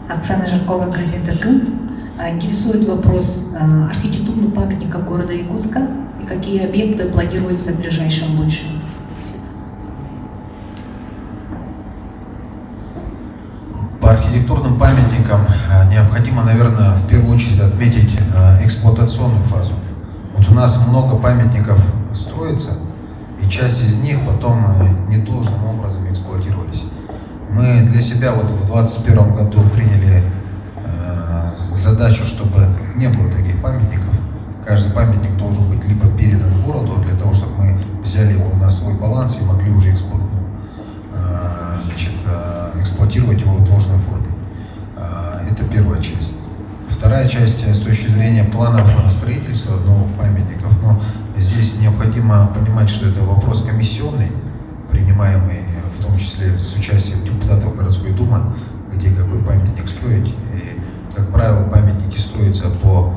Оксана Жиркова, газета «Кым». Интересует вопрос архитектурных памятников города Якутска и какие объекты планируются в ближайшем будущем. По архитектурным памятникам необходимо, наверное, в первую очередь отметить эксплуатационную фазу. У нас много памятников строится, и часть из них потом недолжным образом эксплуатировались. Мы для себя в 2021 году приняли задачу, чтобы не было таких памятников. Каждый памятник должен быть либо передан городу, для того, чтобы мы взяли его на свой баланс и могли уже эксплуатировать его в должной форме. Это первая часть. Вторая часть с точки зрения планов строительства новых памятников. Но здесь необходимо понимать, что это вопрос комиссионный, принимаемый в том числе с участием депутатов городской думы, где какой памятник строить. И, как правило, памятники строятся по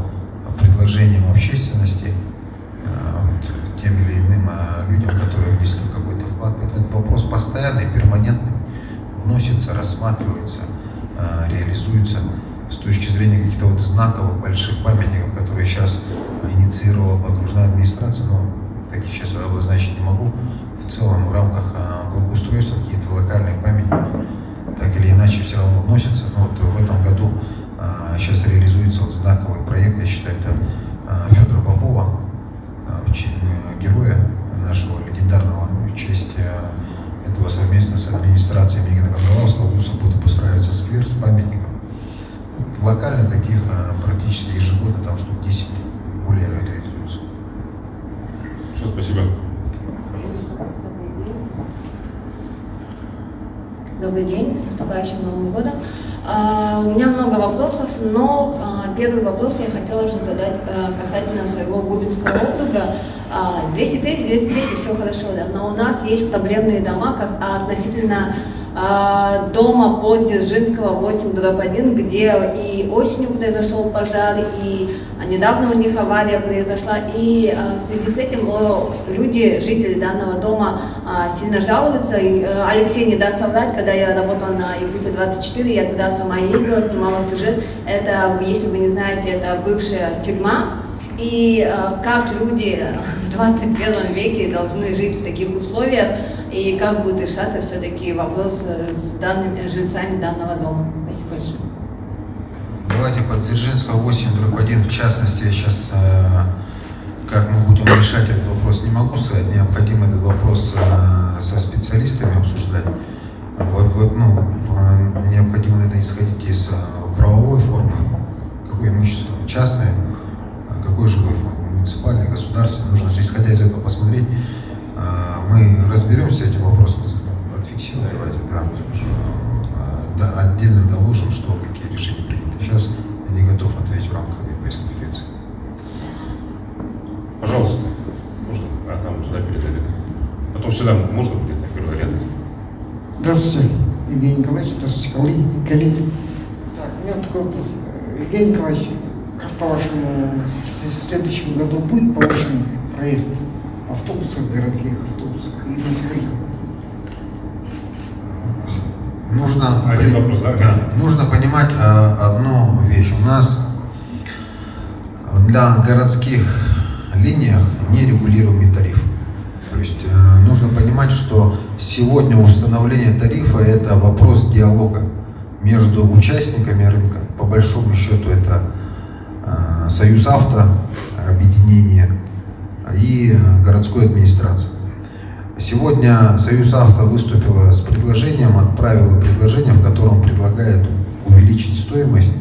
предложениям общественности, тем или иным людям, которые внесли какой-то вклад. Поэтому этот вопрос постоянный, перманентный, вносится, рассматривается, реализуется. С точки зрения каких-то знаковых больших памятников, которые сейчас инициировала окружная администрация, но таких сейчас обозначить не могу. В целом, в рамках благоустройства какие-то локальные памятники так или иначе все равно вносятся. Но в этом году сейчас реализуется знаковый проект, я считаю, это Федора Попова, героя нашего легендарного, в честь этого совместно с администрацией Мегина Конголовского ВУЗа будет постраиваться сквер с памятником. локально таких практически ежегодно, там штук 10 более реализуется. Хорошо, спасибо. Пожалуйста. Добрый день, с наступающим Новым годом. У меня много вопросов, но первый вопрос я хотела же задать касательно своего Губинского округа. 203 все хорошо, да, но у нас есть проблемные дома относительно дома по Дзержинского 8/1, где и осенью произошел пожар, и недавно у них авария произошла, и в связи с этим люди, жители данного дома, сильно жалуются. И Алексей не даст соврать, когда я работала на Якутия-24, я туда сама ездила, снимала сюжет. Это, если вы не знаете, это бывшая тюрьма. И как люди в 21 веке должны жить в таких условиях, и как будет решаться все-таки вопрос с данными жильцами данного дома. Спасибо большое. Давайте по Дзержинского 8/1, в частности, я сейчас, как мы будем решать этот вопрос, не могу сказать, необходимо этот вопрос со специалистами обсуждать. Необходимо, наверное, исходить из правовой формы, какое имущество, частное, какой жилой фонд, муниципальный, государственный. Нужно, исходя из этого, посмотреть. Мы разберемся с этим вопросом, отфиксируем, давайте, да, отдельно доложим, что какие решения приняты. Сейчас я не готов ответить в рамках этой пресс-конференции. Пожалуйста. Можно? Там туда передали. Потом сюда можно будет на первый ряд? Здравствуйте, Евгений Николаевич. Здравствуйте, коллеги. Так, у меня такой вопрос. Евгений Николаевич, как по-вашему, в следующем году будет повышен проезд автобусов, городских автобусов или сколько? Нужно понимать одну вещь. У нас для городских линиях нерегулируемый тариф. То есть нужно понимать, что сегодня установление тарифа – это вопрос диалога между участниками рынка. По большому счету это Союз авто, объединение и городской администрации. Сегодня Союз авто выступила с предложением, отправила предложение, в котором предлагает увеличить стоимость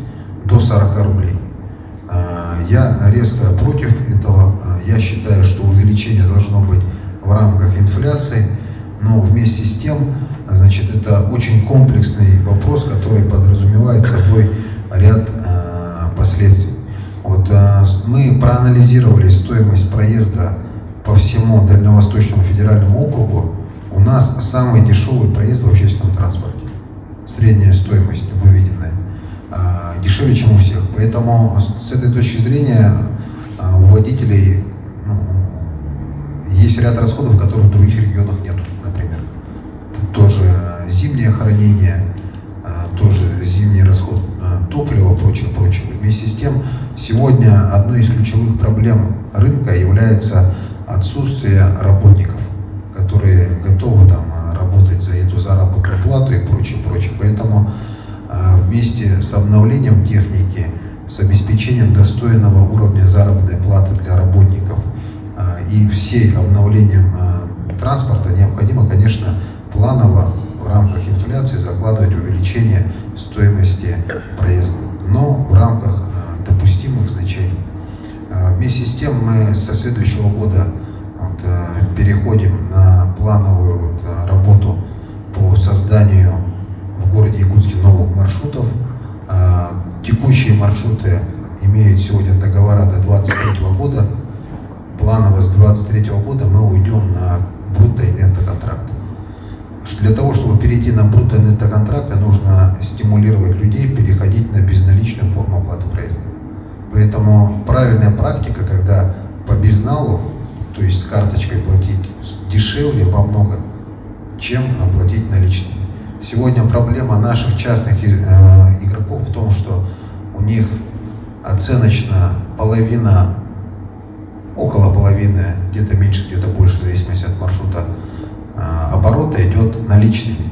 до 40 рублей. Я резко против этого. Я считаю, что увеличение должно быть в рамках инфляции, но вместе с тем, значит, это очень комплексный вопрос, который подразумевает собой ряд последствий. Вот мы проанализировали стоимость проезда по всему Дальневосточному федеральному округу. У нас самый дешевый проезд в общественном транспорте. Средняя стоимость выведенная дешевле, чем у всех. Поэтому с этой точки зрения у водителей есть ряд расходов, которых в других регионах нет. Например, тоже зимнее хранение, тоже зимний расход топлива, прочее. Вместе с тем, сегодня одной из ключевых проблем рынка является отсутствие работников, которые готовы там работать за эту заработную плату и прочее. Поэтому вместе с обновлением техники, с обеспечением достойного уровня заработной платы для работников и всей обновлением транспорта необходимо, конечно, планово в рамках инфляции закладывать увеличение стоимости проезда, но в рамках допустимых значений. Вместе с тем мы со следующего года переходим на плановую работу по созданию в городе Якутске новых маршрутов. Текущие маршруты имеют сегодня договора до 2023 года. Планово с 2023 года мы уйдем на брутто и нетто контракты. Для того, чтобы перейти на брутто и нетто контракты, нужно стимулировать людей переходить на безналичную форму оплаты проезда. Поэтому правильная практика, когда по безналу, то есть с карточкой платить дешевле во много, чем оплатить наличными. Сегодня проблема наших частных игроков в том, что у них оценочно половина, около половины, где-то меньше, где-то больше, в зависимости от маршрута, оборота идет наличными.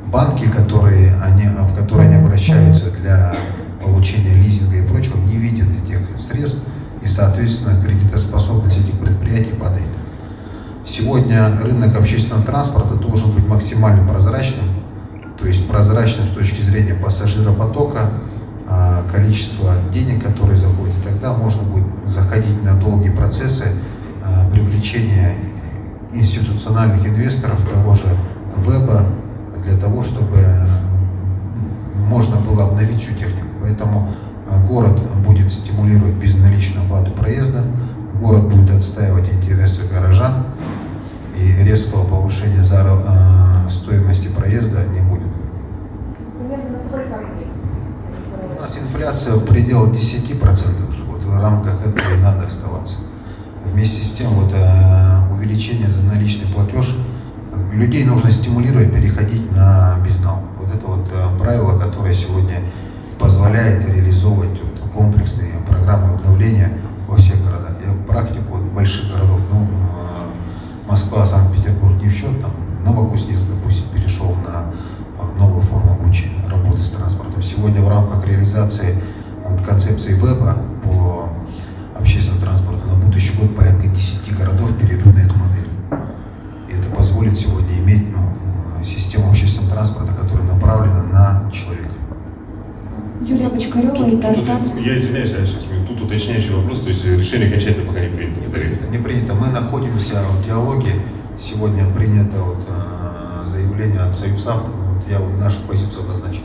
Банки, в которые они обращаются для получения лизинга и прочего, не видят этих средств, и, соответственно, кредитоспособность этих предприятий падает. Сегодня рынок общественного транспорта должен быть максимально прозрачным, то есть прозрачным с точки зрения пассажиропотока, количество денег, которые заходят. И тогда можно будет заходить на долгие процессы привлечения институциональных инвесторов, того же веба, для того, чтобы можно было обновить всю технику. Поэтому город будет стимулировать безналичную оплату проезда, город будет отстаивать интересы горожан, и резкого повышения стоимости проезда не будет. У нас инфляция в пределах 10%, вот в рамках этого и надо оставаться. Вместе с тем увеличение за наличный платеж, людей нужно стимулировать переходить на безнал. Вот это правило, которое сегодня позволяет реализовывать комплексные программы обновления во всех городах. Я практику больших городов, Москва, Санкт-Петербург не в счет, там Новокузнецк, допустим, перешел на новую форму обучения, работы с транспортом. Сегодня в рамках реализации концепции веба по общественному транспорту на будущий год порядка 10 городов перейдут на эту модель. И это позволит сегодня иметь систему общественного транспорта, которая направлена на человека. Юлия Бочкарева и Тартас. Я извиняюсь, сейчас тут уточняющий вопрос, то есть решение окончательно пока не принято. Не принято. Мы находимся в диалоге. Сегодня принято заявление от Союзавто. Я нашу позицию обозначил.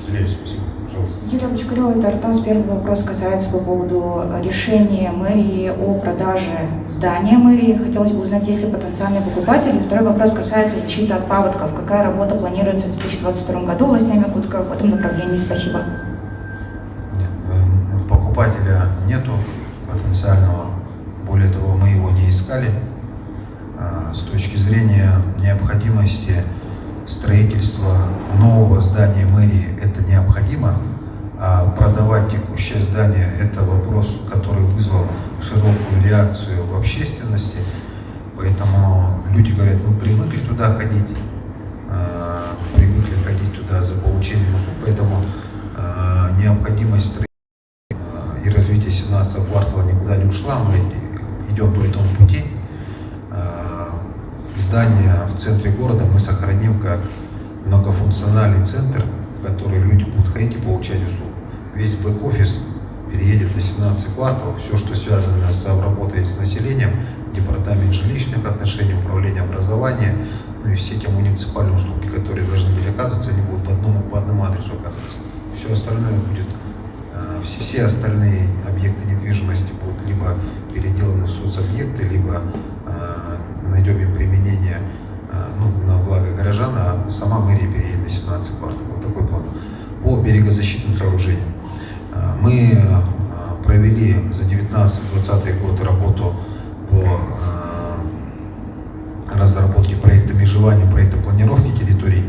Извиняюсь, спасибо. Пожалуйста. Юлия Бочкарева и Тартас. Первый вопрос касается по поводу решения мэрии о продаже здания мэрии. Хотелось бы узнать, есть ли потенциальный покупатель. Второй вопрос касается защиты от паводков. Какая работа планируется в 2022 году властями Якутска в этом направлении? Спасибо. Нет, покупателя нету потенциального. Более того, мы его не искали. С точки зрения необходимости строительства нового здания мэрии это необходимо, а продавать текущее здание это вопрос, который вызвал широкую реакцию в общественности. Поэтому люди говорят, мы привыкли туда ходить, за получением услуг. Поэтому необходимость строительства и развития 17-го квартала никуда не ушла. Мы идем по этому пути. Здание в центре города мы сохраним как многофункциональный центр, в который люди будут ходить и получать услуги. Весь бэк-офис переедет на 17-й квартал. Все, что связано с работой с населением, департамент жилищных отношений, управление образования, и все те муниципальные услуги, которые должны были оказываться, они будут по одному адресу оказываться. Все остальное будет, все остальные объекты недвижимости будут либо переделаны в соцобъекты, либо найдем им применение на благо горожан, а сама мэрия переедет на 17 квартал. Вот такой план. По берегозащитным сооружениям. Мы провели за 19-20 год работу по разработке проекта межевания, проекта планировки территорий.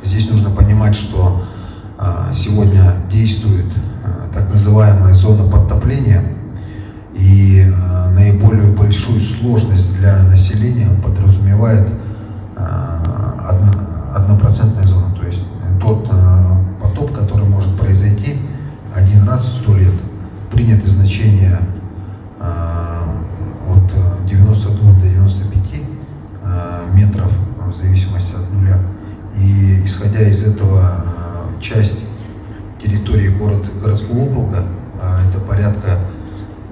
Здесь нужно понимать, что сегодня действует так называемая зона подтопления, и наиболее большую сложность для населения подразумевает однопроцентная зона, то есть тот потоп, который может произойти один раз в 100 лет. Принято значение от 92 до 95 метров в зависимости от нуля. И исходя из этого часть территории городского округа, это порядка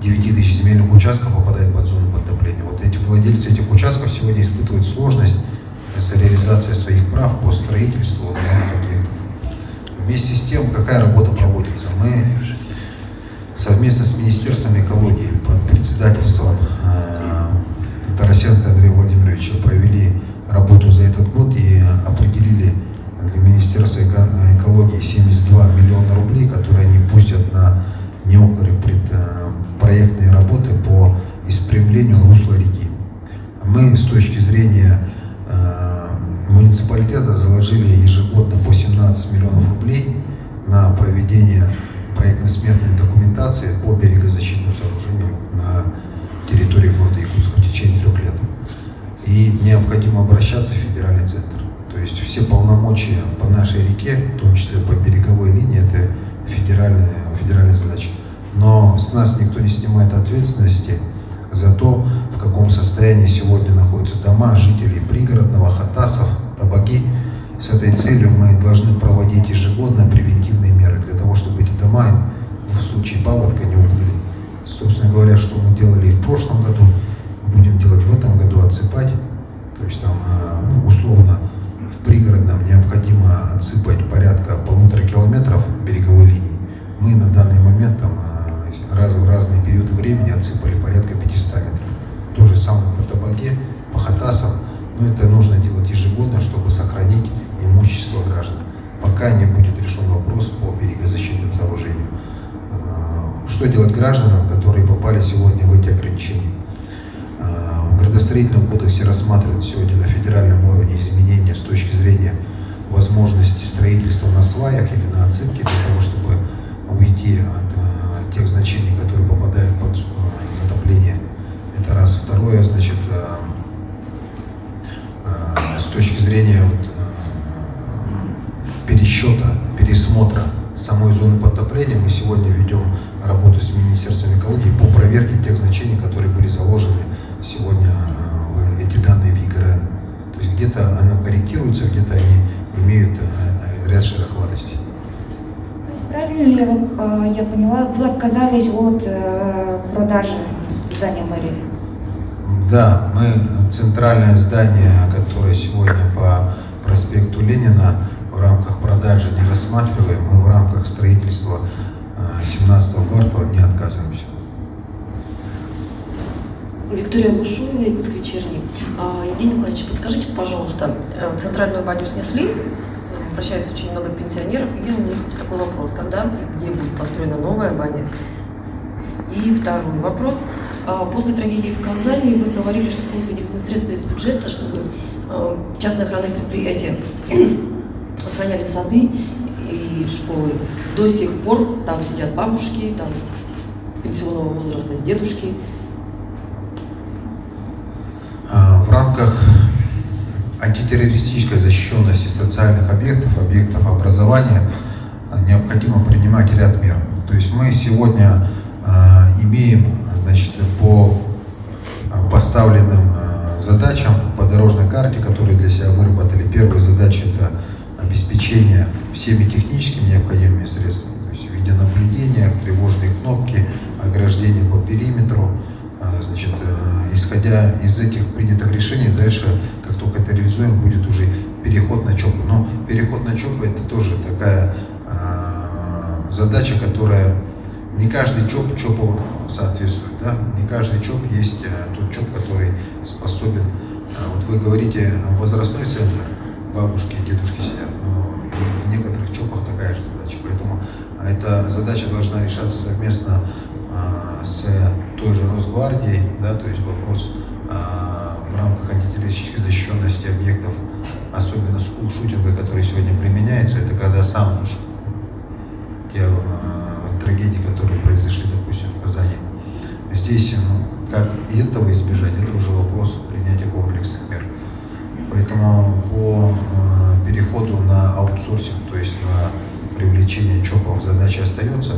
9 тысяч земельных участков попадает под зону подтопления. Вот эти владельцы этих участков сегодня испытывают сложность с реализацией своих прав по строительству данных объектов. Вместе с тем, какая работа проводится? Мы совместно с Министерством экологии под председательством Тарасенко Андрея Владимировича провели работу за этот год и определили для Министерства экологии 72 миллиона рублей, которые они пустят на проектные работы по исправлению русла реки. Мы с точки зрения муниципалитета заложили ежегодно по 17 миллионов рублей на проведение проектно-сметной документации по берегозащитным сооружениям на территории города Якутска в течение 3 лет. И необходимо обращаться в федеральный центр. То есть все полномочия по нашей реке, в том числе по береговой линии, это федеральная задача. Но с нас никто не снимает ответственности за то, в каком состоянии сегодня находятся дома жителей пригородного, Хатасов, Табаги. С этой целью мы должны проводить ежегодно превентивные меры для того, чтобы эти дома дома в случае паводка не уплыли. Собственно говоря, что мы делали и в прошлом году, будем делать в этом году, отсыпать. То есть там условно в пригородном необходимо отсыпать порядка 1,5 километров береговой линии. Мы на данный момент там в разные периоды времени отсыпали порядка 500 метров. То же самое по Табаге, по Хатасам. Но это нужно делать ежегодно, чтобы сохранить имущество граждан, пока не будет решен вопрос по берегозащитным сооружениям. Что делать гражданам, которые попали сегодня в эти ограничения? В градостроительном кодексе рассматривают сегодня на федеральном уровне изменения с точки зрения возможности строительства на сваях или на отсыпке для того, чтобы уйти от тех значений, которые попадают под затопление. Это раз. Второе, значит, с точки зрения пересчета, пересмотра самой зоны подтопления, мы сегодня ведем работу с Министерством экологии по проверке тех значений, которые были заложены сегодня в эти данные в ЕГРН. То есть где-то оно корректируется, где-то они имеют ряд шероховатостей. То есть правильно ли я поняла, вы отказались от продажи здания мэрии? Да, мы центральное здание, которое сегодня по проспекту Ленина в рамках продажи не рассматриваем, мы в рамках строительства 17-го квартала не отказываемся. Виктория Бушуева, Якутск вечерний. Евгений Николаевич, подскажите, пожалуйста, центральную баню снесли, обращается очень много пенсионеров, и у них такой вопрос, когда и где будет построена новая баня? И второй вопрос. После трагедии в Казани вы говорили, что будут выделены средства из бюджета, чтобы частные охранные предприятия охраняли сады и школы. До сих пор там сидят бабушки, там пенсионного возраста дедушки. В рамках антитеррористической защищенности социальных объектов, объектов образования необходимо принимать ряд мер. То есть мы сегодня имеем, значит, по поставленным задачам по дорожной карте, которые для себя выработали. Первая задача – это обеспечение всеми техническими необходимыми средствами, то есть видеонаблюдение, тревожные кнопки, ограждение по периметру. Значит, исходя из этих принятых решений, дальше, как только это реализуем, будет уже переход на ЧОПы. Но переход на ЧОПы – это тоже такая задача, которая не каждый ЧОП ЧОПу соответствует. Да? Не каждый ЧОП есть тот ЧОП, который способен. Вот вы говорите, возрастной центр, бабушки и дедушки сидят, но в некоторых ЧОПах такая же задача. Поэтому эта задача должна решаться совместно с той же Росгвардией, да, то есть вопрос в рамках антитеррористической защищенности объектов, особенно скул-шутинга, который сегодня применяется, это когда сам те трагедии, которые произошли, допустим, в Казани. Здесь, как и этого избежать, это уже вопрос принятия комплексных мер. Поэтому по переходу на аутсорсинг, то есть на привлечение ЧОПов, задача остается,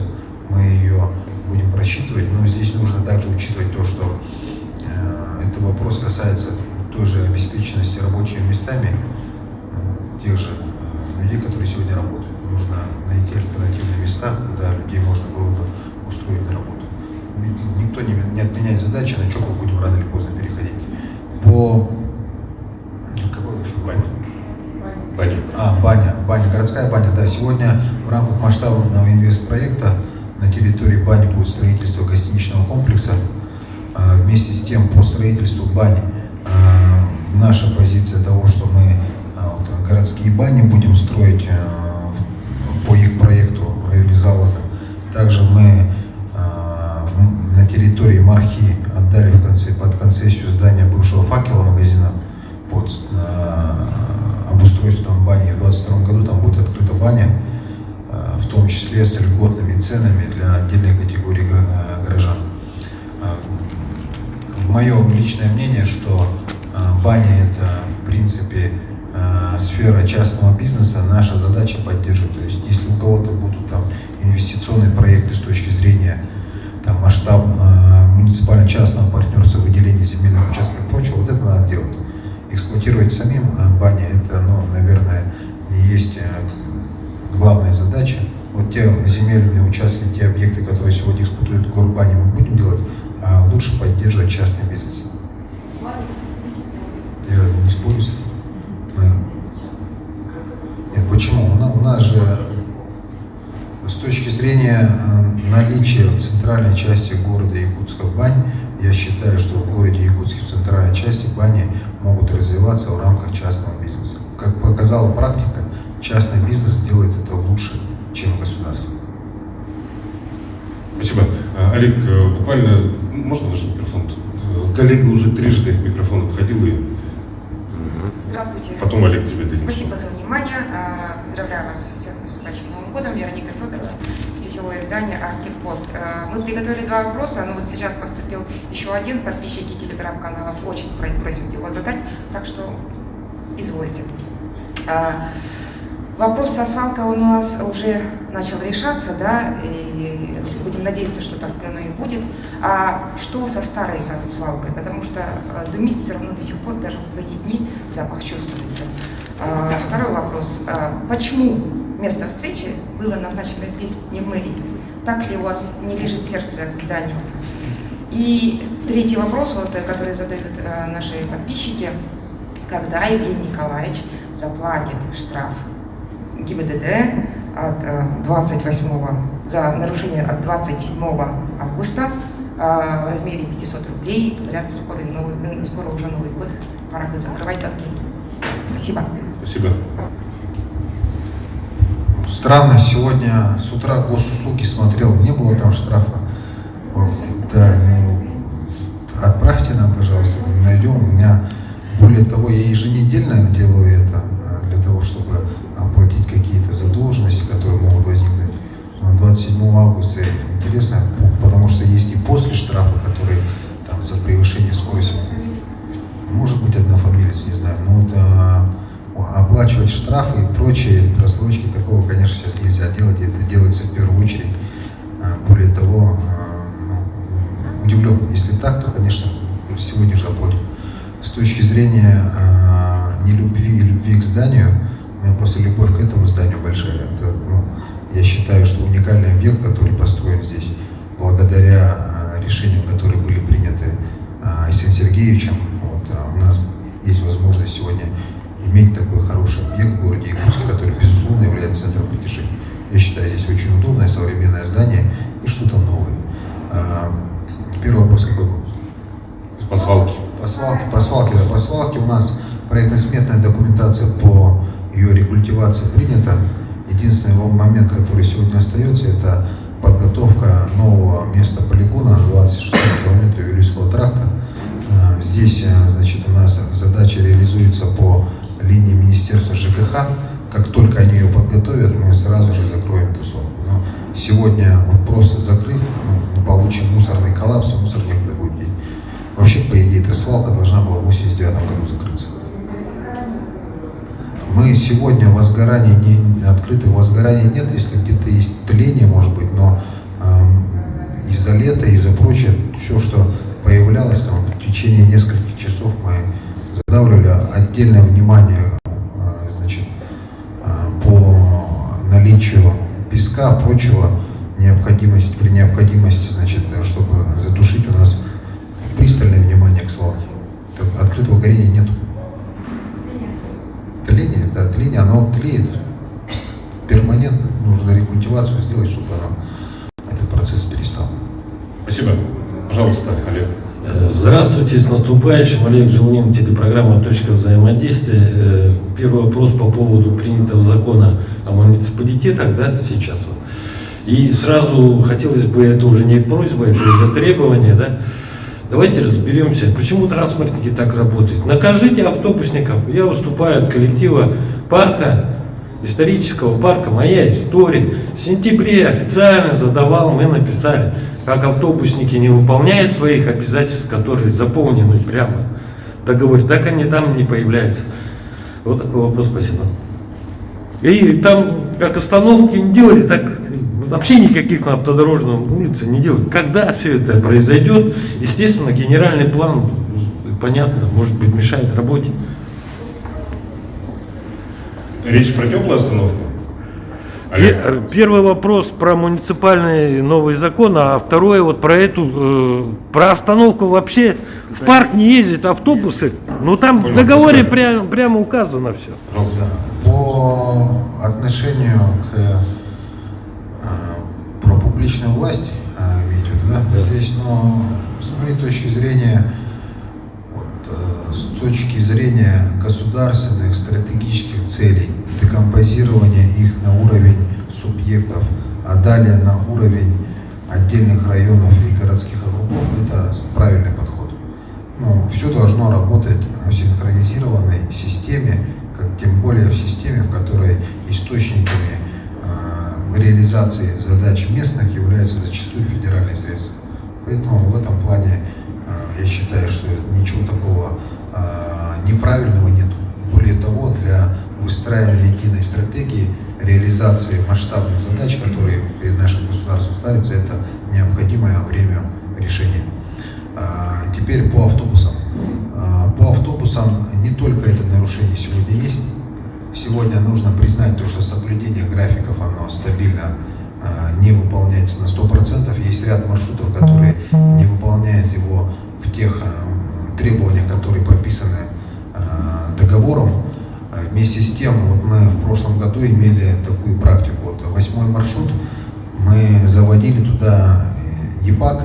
мы ее будем просчитывать, но здесь нужно также учитывать то, что этот вопрос касается той же обеспеченности рабочими местами тех же людей, которые сегодня работают. Нужно найти альтернативные места, куда людей можно было бы устроить на работу. Никто не отменяет задачи, на ЧОПы будем рано или поздно переходить. По... Какой еще вопрос? Баня. Баня. Городская баня. Да, сегодня в рамках масштабного инвестпроекта на территории бани будет строительство гостиничного комплекса. Вместе с тем по строительству бани наша позиция того, что мы городские бани будем строить по их проекту в районе Залога. Также мы на территории Мархи отдали под концессию здание бывшего факела магазина под обустройством бани. В 2022 году там будет открыта баня, в том числе с льготными ценами для отдельной категории горожан. Мое личное мнение, что баня – это, в принципе, сфера частного бизнеса, наша задача поддерживать. То есть, если у кого-то будут там инвестиционные проекты с точки зрения там, масштаба муниципально-частного партнерства, выделения земельных участков и прочего, вот это надо делать. Эксплуатировать самим бани – это, наверное, не есть главная задача. Вот те земельные участки, Почему? У нас же с точки зрения наличия в центральной части города Якутска бань, я считаю, что в городе Якутске в центральной части бани могут развиваться в рамках частного бизнеса. Как показала практика, частный бизнес делает это лучше, чем государство. Спасибо. Олег, буквально, можно наш микрофон? Коллега уже трижды микрофон обходил и... Здравствуйте. Потом Олег тебе дадим. Спасибо за внимание. Поздравляю вас всех с наступающим Новым годом. Вероника Федорова, сетевое издание «Арктик Пост». Мы приготовили два вопроса, но вот сейчас поступил еще один. Подписчики телеграм-каналов очень просят его задать, так что извольте. Вопрос со свалкой он у нас уже начал решаться, да, и будем надеяться, что так оно и будет. А что со старой свалкой? Потому что дымит все равно до сих пор, даже вот в эти дни запах чувствуется. Второй вопрос. Почему место встречи было назначено здесь, не в мэрии? Так ли у вас не лежит сердце к зданию? И третий вопрос, вот, который задают наши подписчики. Когда Евгений Николаевич заплатит штраф ГИБДД от 28 за нарушение от 27 августа в размере 500 рублей? Говорят, скоро уже Новый год, пора бы закрывать долги. Спасибо. Спасибо. Странно, сегодня с утра госуслуги смотрел, не было там штрафа. Да, отправьте нам, пожалуйста, найдем. У меня, более того, я еженедельно делаю это для того, чтобы оплатить какие-то задолженности, которые могут возникнуть. 27 августа интересно, потому что есть и после штрафа, который там за превышение скорости, может быть, однофамилец, не знаю, но вот оплачивать штрафы и прочие просрочки, такого, конечно, сейчас нельзя делать, и это делается в первую очередь. Более того, удивлен, если так, то, конечно, сегодня же оплатим. С точки зрения нелюбви и любви к зданию, у меня просто любовь к этому зданию большая. Это, я считаю, что уникальный объект, который построен здесь, благодаря решениям, которые были приняты Айсен Сергеевичем, вот, у нас есть возможность сегодня иметь такой хороший объект в городе Якутске, который, безусловно, является центром притяжения. Я считаю, здесь очень удобное, современное здание и что-то новое. Первый вопрос какой был? По свалке. По свалке у нас проектно-сметная документация по ее рекультивации принята. Единственный момент, который сегодня остается, это подготовка нового места полигона на 26 километре Вилюйского тракта. Здесь, значит, у нас задача реализуется по линии Министерства ЖКХ. Как только они ее подготовят, мы сразу же закроем эту свалку. Но сегодня, вот просто закрыв, мы получим мусорный коллапс, мусор некуда будет деть. Вообще, по идее, эта свалка должна была в 1989 году закрыться. Мы сегодня возгорание не открытых возгораний нет, если где-то есть тление, может быть, но из-за лета, из-за прочего, все, что появлялось там в течение нескольких часов, мы задавливали. Отдельное внимание, значит, по наличию песка, прочего, при необходимости, значит, чтобы затушить, у нас пристальное внимание к свалке. Открытого горения нет. Тление, да, тление, оно тлеет перманентно. Нужно рекультивацию сделать, чтобы этот процесс перестал. Спасибо. Пожалуйста, Олег. Здравствуйте, с наступающим. Олег Желнин, телепрограмма «Точка взаимодействия». Первый вопрос по поводу принятого закона о муниципалитетах, да, сейчас вот. И сразу хотелось бы, это уже не просьба, это уже требование, да. Давайте разберемся, почему транспортники так работают. Накажите автобусников. Я выступаю от коллектива парка, исторического парка «Моя история». В сентябре официально мы написали, как автобусники не выполняют своих обязательств, которые заполнены прямо в договоре, так они там не появляются. Вот такой вопрос, спасибо. И там как остановки не делали, так вообще никаких на автодорожной улице не делают. Когда все это произойдет, естественно, генеральный план, понятно, может быть, мешает работе. Речь про теплую остановку? Первый вопрос про муниципальный новый закон, а второй вот про эту, про остановку вообще в парк не ездят автобусы, но там в договоре прямо указано все. По отношению про публичную власть, имеете в виду, да? Здесь, но с моей точки зрения, с точки зрения государственных стратегических целей, декомпозирования их на уровень субъектов, а далее на уровень отдельных районов и городских округов, это правильный подход. Но все должно работать в синхронизированной системе, тем более в системе, в которой источниками реализации задач местных являются зачастую федеральные средства. Поэтому в этом плане я считаю, что ничего такого неправильного нет. Более того, для выстраивания единой стратегии реализации масштабных задач, которые перед нашим государством ставятся, это необходимое время решения. Теперь по автобусам. По автобусам не только это нарушение сегодня есть. Сегодня нужно признать то, что соблюдение графиков, оно стабильно не выполняется на 100%. Есть ряд маршрутов, которые не выполняют его в тех требованиях, которые прописаны договором. Вместе с тем, вот мы в прошлом году имели такую практику. Вот 8-й маршрут, мы заводили туда ЕПАК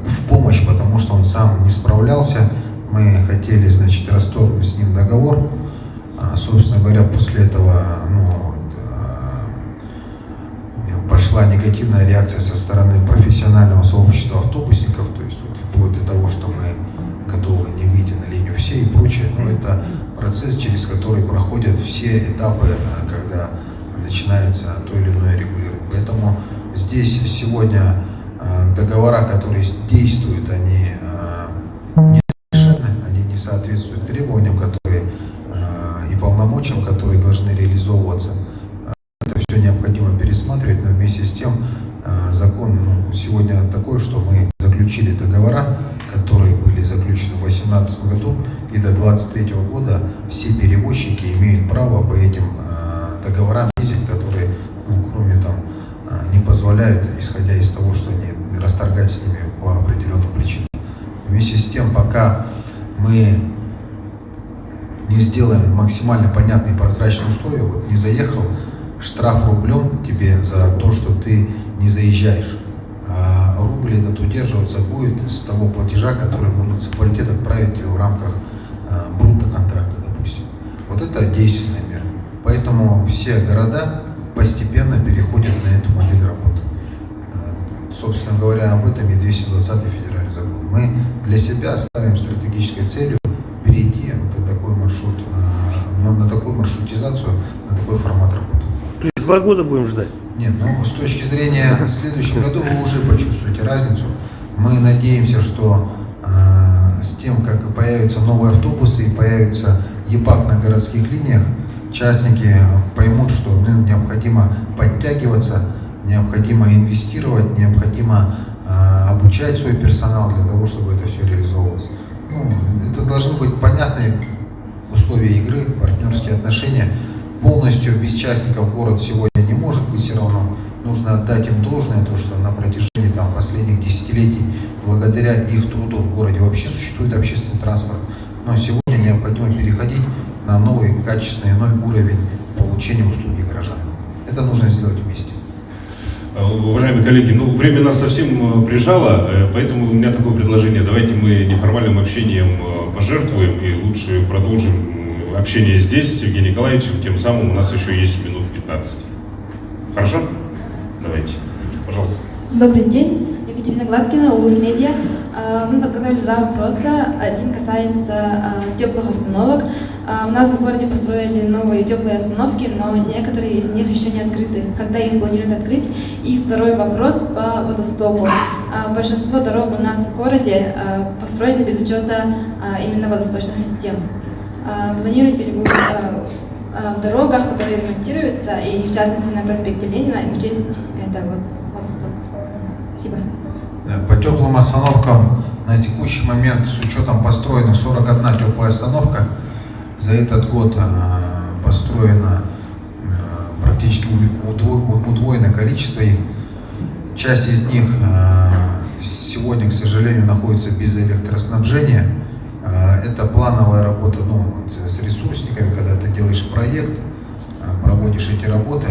в помощь, потому что он сам не справлялся. Мы хотели, значит, расторгнуть с ним договор. Собственно говоря, после этого пошла негативная реакция со стороны профессионального сообщества автобусников, то есть вплоть до того, что мы готовы не выйти на линию все и прочее. Но это процесс, через который проходят все этапы, когда начинается то или иное регулирование. Поэтому здесь сегодня договора, которые действуют, они несовершенны, они не соответствуют требованиям, которые и полномочиям, которые должны реализовываться. Это все необходимо пересматривать, но вместе с тем закон сегодня такой, что мы заключили договора, которые были заключены в 2018 году, и до 2023 года все перевозчики имеют право по этим договорам ездить, которые, кроме не позволяют, исходя из того, что они расторгать с ними по определенным причинам. Вместе с тем, пока мы не сделаем максимально понятные и прозрачные условия, вот не заехал, штраф рублем тебе за то, что ты не заезжаешь. А рубль этот удерживаться будет с того платежа, который муниципалитет отправит тебе в рамках брутто-контракта, допустим. Вот это действенная мера. Поэтому все города постепенно переходят на эту модель работы. Собственно говоря, об этом и 220-й федеральный закон. Мы для себя ставим стратегической целью перейти на такой маршрут, на такую маршрутизацию, на такой формат работы. То есть 2 года будем ждать? Нет, ну с точки зрения в следующем году вы уже почувствуете разницу. Мы надеемся, что с тем, как появятся новые автобусы и появится ЕПАК на городских линиях, частники поймут, что необходимо подтягиваться, необходимо инвестировать, необходимо обучать свой персонал для того, чтобы это все реализовывалось. Это должны быть понятные условия игры, партнерские отношения. Полностью без частников город сегодня не может быть, все равно нужно отдать им должное, то, что на протяжении последних десятилетий, благодаря их труду в городе вообще существует общественный транспорт. Но сегодня необходимо переходить на новый, качественный, иной уровень получения услуги горожан. Это нужно сделать вместе. Уважаемые коллеги, время нас совсем прижало, поэтому у меня такое предложение. Давайте мы неформальным общением пожертвуем и лучше продолжим общение здесь с Евгением Николаевичем, тем самым у нас еще есть минут 15. Хорошо? Давайте, пожалуйста. Добрый день, Екатерина Гладкина, УЛУС Медиа. Мы подготовили 2 вопроса. Один касается теплых остановок. У нас в городе построили новые теплые остановки, но некоторые из них еще не открыты. Когда их планируют открыть? И второй вопрос по водостоку. Большинство дорог у нас в городе построены без учета именно водосточных систем. Планируете ли вы в дорогах, которые ремонтируются, и в частности на проспекте Ленина, учесть это водосток? Спасибо. По теплым остановкам на текущий момент с учетом построенных 41 теплая остановка, за этот год построено практически удвоенное количество их. Часть из них сегодня, к сожалению, находятся без электроснабжения. Это плановая работа с ресурсниками, когда ты делаешь проект, проводишь эти работы.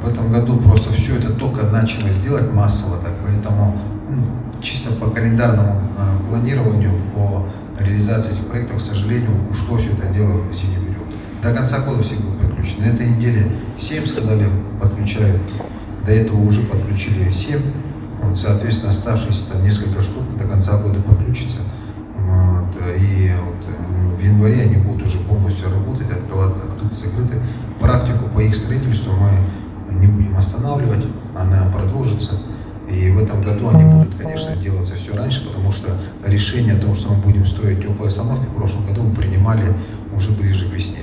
В этом году просто все это только началось делать массово, так, поэтому чисто по календарному планированию, по реализации этих проектов, к сожалению, ушло все это дело в зимний период. До конца года все будут подключены. На этой неделе 7, сказали, подключают. До этого уже подключили 7. Вот, соответственно, оставшиеся там несколько штук до конца года подключатся. И в январе они будут уже полностью работать, открыты-закрыты. Практику по их строительству мы не будем останавливать, она продолжится. И в этом году они будут, конечно, делаться все раньше, потому что решение о том, что мы будем строить теплые остановки, в прошлом году мы принимали уже ближе к весне.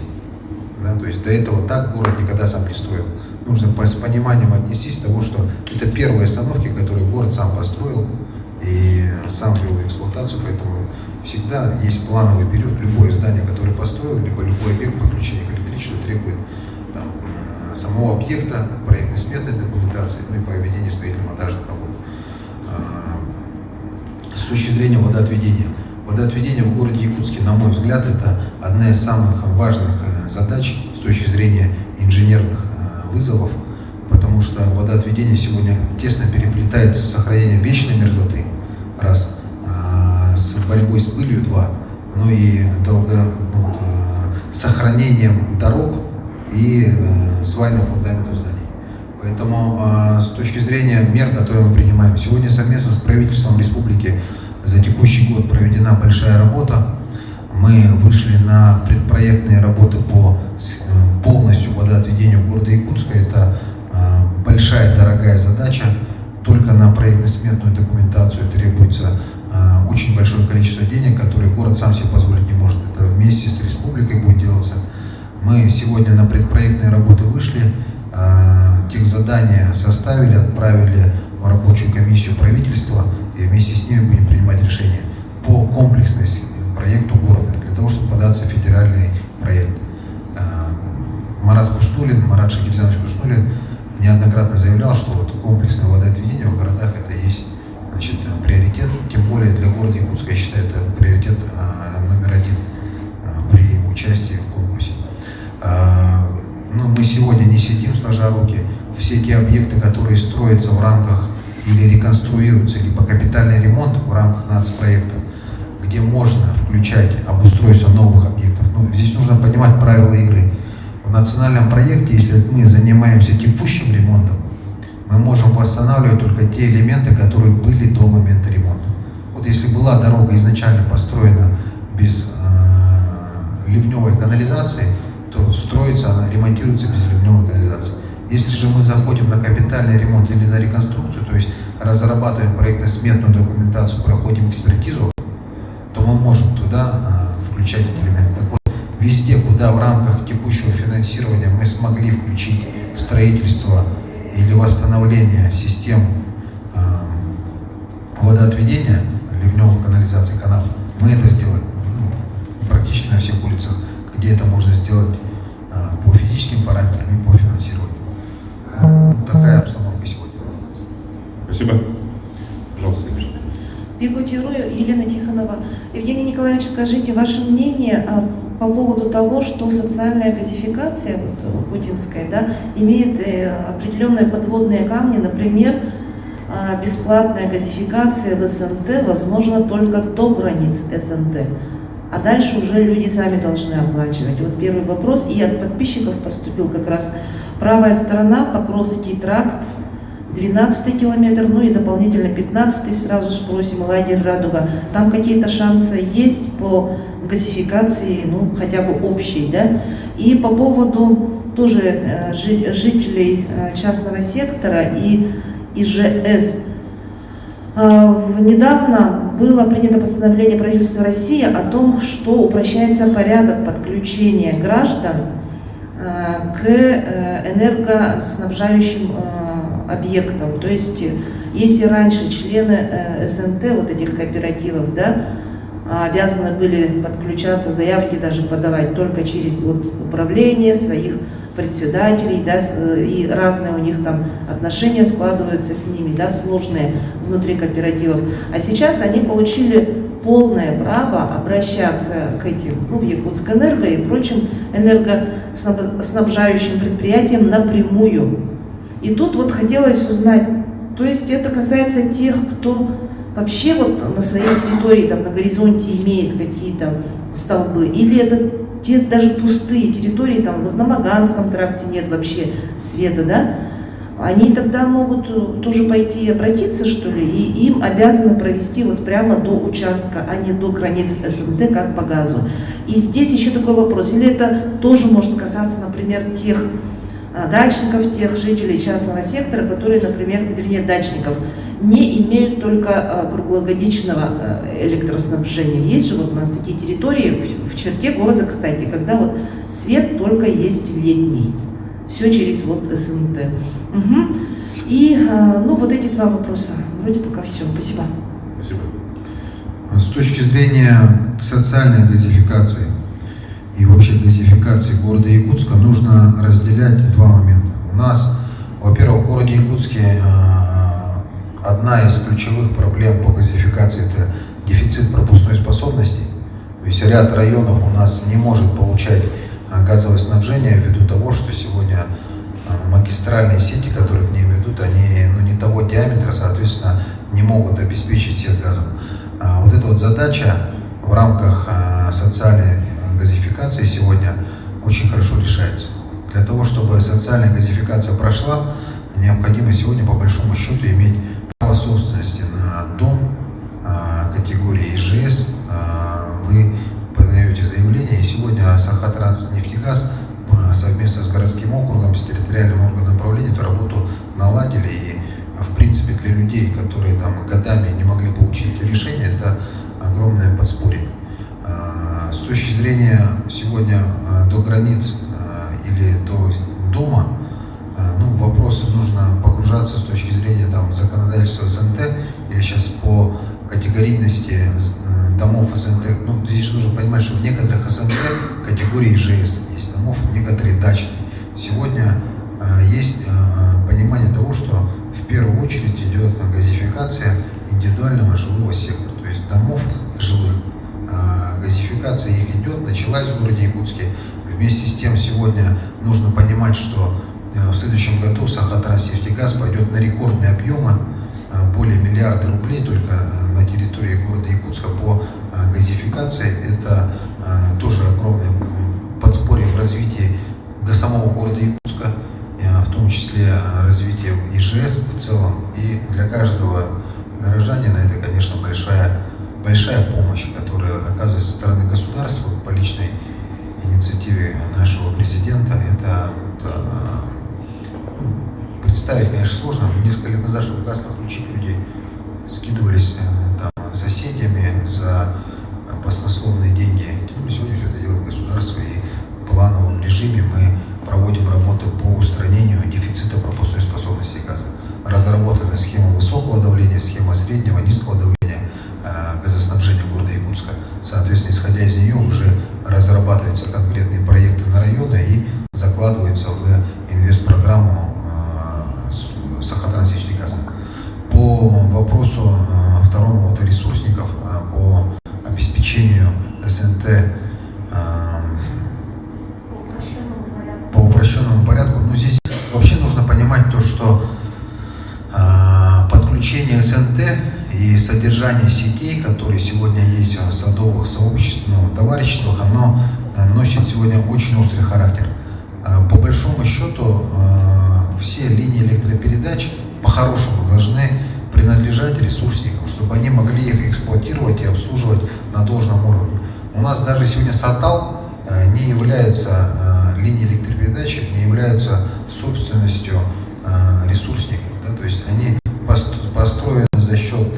Да? То есть до этого так город никогда сам не строил. Нужно с пониманием отнестись к тому, что это первые остановки, которые город сам построил и сам ввел в эксплуатацию, поэтому всегда есть плановый период. Любое здание, которое построил, либо любой объект подключения к электричеству требует самого объекта, проектно-сметной документации, и проведения строительно-монтажных работ. С точки зрения водоотведения. Водоотведение в городе Якутске, на мой взгляд, это одна из самых важных задач с точки зрения инженерных вызовов, потому что водоотведение сегодня тесно переплетается с сохранением вечной мерзлоты, раз, с борьбой с пылью, два, ну и сохранением дорог и свайных фундаментов зданий. Поэтому с точки зрения мер, которые мы принимаем, сегодня совместно с правительством республики за текущий год проведена большая работа. Мы вышли на предпроектные работы по полностью водоотведению города Якутска. Это большая, дорогая задача. Только на проектно-сметную документацию требуется очень большое количество денег, которые город сам себе позволить не может. Это вместе с республикой будет делаться. Мы сегодня на предпроектные работы вышли, техзадания составили, отправили в рабочую комиссию правительства, и вместе с ними будем принимать решения по комплексной проекту города, для того, чтобы податься в федеральный проект. Марат Шакирзянович Куснулин неоднократно заявлял, что комплексное водоотведение в городах это есть приоритет, тем более для города Якутска, я считаю, это приоритет номер один при участии в конкурсе. Мы сегодня не сидим сложа руки. Все те объекты, которые строятся в рамках или реконструируются, либо капитальный ремонт в рамках нацпроекта, где можно включать обустройство новых объектов. Здесь нужно понимать правила игры. В национальном проекте, если мы занимаемся текущим ремонтом, мы можем восстанавливать только те элементы, которые были до момента ремонта. Вот если была дорога изначально построена без ливневой канализации, то строится она, ремонтируется без ливневой канализации. Если же мы заходим на капитальный ремонт или на реконструкцию, то есть разрабатываем проектно-сметную документацию, проходим экспертизу, то мы можем туда включать эти элементы. Так вот, везде, куда в рамках текущего финансирования мы смогли включить строительство или восстановление систем водоотведения, ливневых канализаций, канав, мы это сделаем практически на всех улицах, где это можно сделать по физическим параметрам и по финансированию. Такая обстановка сегодня. Спасибо. Пожалуйста, Елена. Бигутирую, Елена Тихонова. Евгений Николаевич, скажите ваше мнение по поводу того, что социальная газификация, путинская, имеет определенные подводные камни, например, бесплатная газификация в СНТ возможно только до границ СНТ, а дальше уже люди сами должны оплачивать. Вот первый вопрос. И от подписчиков поступил как раз: правая сторона, Покровский тракт, 12 километр, и дополнительно 15, сразу спросим, лагерь «Радуга». Там какие-то шансы есть по газификации, хотя бы общей, да? И по поводу тоже жителей частного сектора и ИЖС. Недавно было принято постановление правительства России о том, что упрощается порядок подключения граждан к энергоснабжающим объектам. То есть, если раньше члены СНТ, вот этих кооперативов, обязаны были подключаться, заявки даже подавать только через управление своих председателей, да, и разные у них там отношения складываются с ними, да, сложные внутри кооперативов. А сейчас они получили полное право обращаться к этим, в Якутскэнерго и прочим энергоснабжающим предприятиям напрямую. И тут вот хотелось узнать, то есть это касается тех, кто вообще вот на своей территории, там на горизонте имеет какие-то столбы, или это те даже пустые территории, там вот на Маганском тракте нет вообще света, да? Они тогда могут тоже пойти и обратиться, что ли, и им обязаны провести вот прямо до участка, а не до границ СНТ, как по газу. И здесь еще такой вопрос, или это тоже может касаться, например, тех дачников, тех жителей частного сектора, которые, например, вернее, дачников, не имеют только круглогодичного электроснабжения. Есть же вот у нас такие территории в черте города, кстати, когда вот свет только есть летний. Все через вот СНТ. Угу. И, вот эти два вопроса. Вроде пока все. Спасибо. Спасибо. С точки зрения социальной газификации и вообще газификации города Якутска нужно разделять два момента. У нас, во-первых, в городе Якутске одна из ключевых проблем по газификации – это дефицит пропускной способности. То есть ряд районов у нас не может получать газовое снабжение ввиду того, что сегодня магистральные сети, которые к ним ведут, они не того диаметра, соответственно, не могут обеспечить всех газом. Вот эта вот задача в рамках социальной газификации сегодня очень хорошо решается. Для того, чтобы социальная газификация прошла, необходимо сегодня по большому счету иметь право собственности на дом категории ИЖС. Вы подаете заявление, и сегодня Сахатранснефтегаз совместно с городским округом, с территориальным органом управления эту работу наладили. И, в принципе, для людей, которые там годами не могли получить эти решения, это огромное подспорье. С точки зрения сегодня до границ или до дома, вопрос нужно погружаться с точки зрения законодательства СНТ. Я сейчас по категорийности домов СНТ, здесь же нужно понимать, что в некоторых СНТ категории ИЖС есть домов, некоторые дачные. Сегодня есть понимание того, что в первую очередь идет газификация индивидуального жилого сектора, то есть домов жилых. Газификация их идет, началась в городе Якутске. Вместе с тем сегодня нужно понимать, что в следующем году Сахатранснефтегаз пойдет на рекордные объемы, более миллиарда рублей только на территории города Якутска по газификации. Это тоже огромное подспорье в развитии самого города Якутска, в том числе развитие ИЖС в целом. И для каждого горожанина это, конечно, большая помощь, которая оказывается со стороны государства по личной инициативе нашего президента. Это представить, конечно, сложно. Несколько лет назад, чтобы газ подключить, люди скидывались соседями за баснословные деньги. Сегодня все это делает государство, и в плановом режиме мы проводим работы по устранению дефицита пропускной способности газа. Разработана схема высокого давления, схема среднего, низкого давления газоснабжения города Якутска. Соответственно, исходя из нее уже разрабатываются конкретные проекты на районы и закладываются в инвестпрограмму Сахатранснефтегаза. По вопросу второму ресурсников, по обеспечению СНТ по упрощенному порядку, здесь вообще нужно понимать то, что подключение СНТ и содержание сетей, которые сегодня есть в садовых сообществах, товариществах, оно носит сегодня очень острый характер. По большому счету, все линии электропередач по-хорошему должны принадлежать ресурсникам, чтобы они могли их эксплуатировать и обслуживать на должном уровне. У нас даже сегодня Сатал не является линией электропередачи, не являются собственностью ресурсников. Да? То есть они построены за счет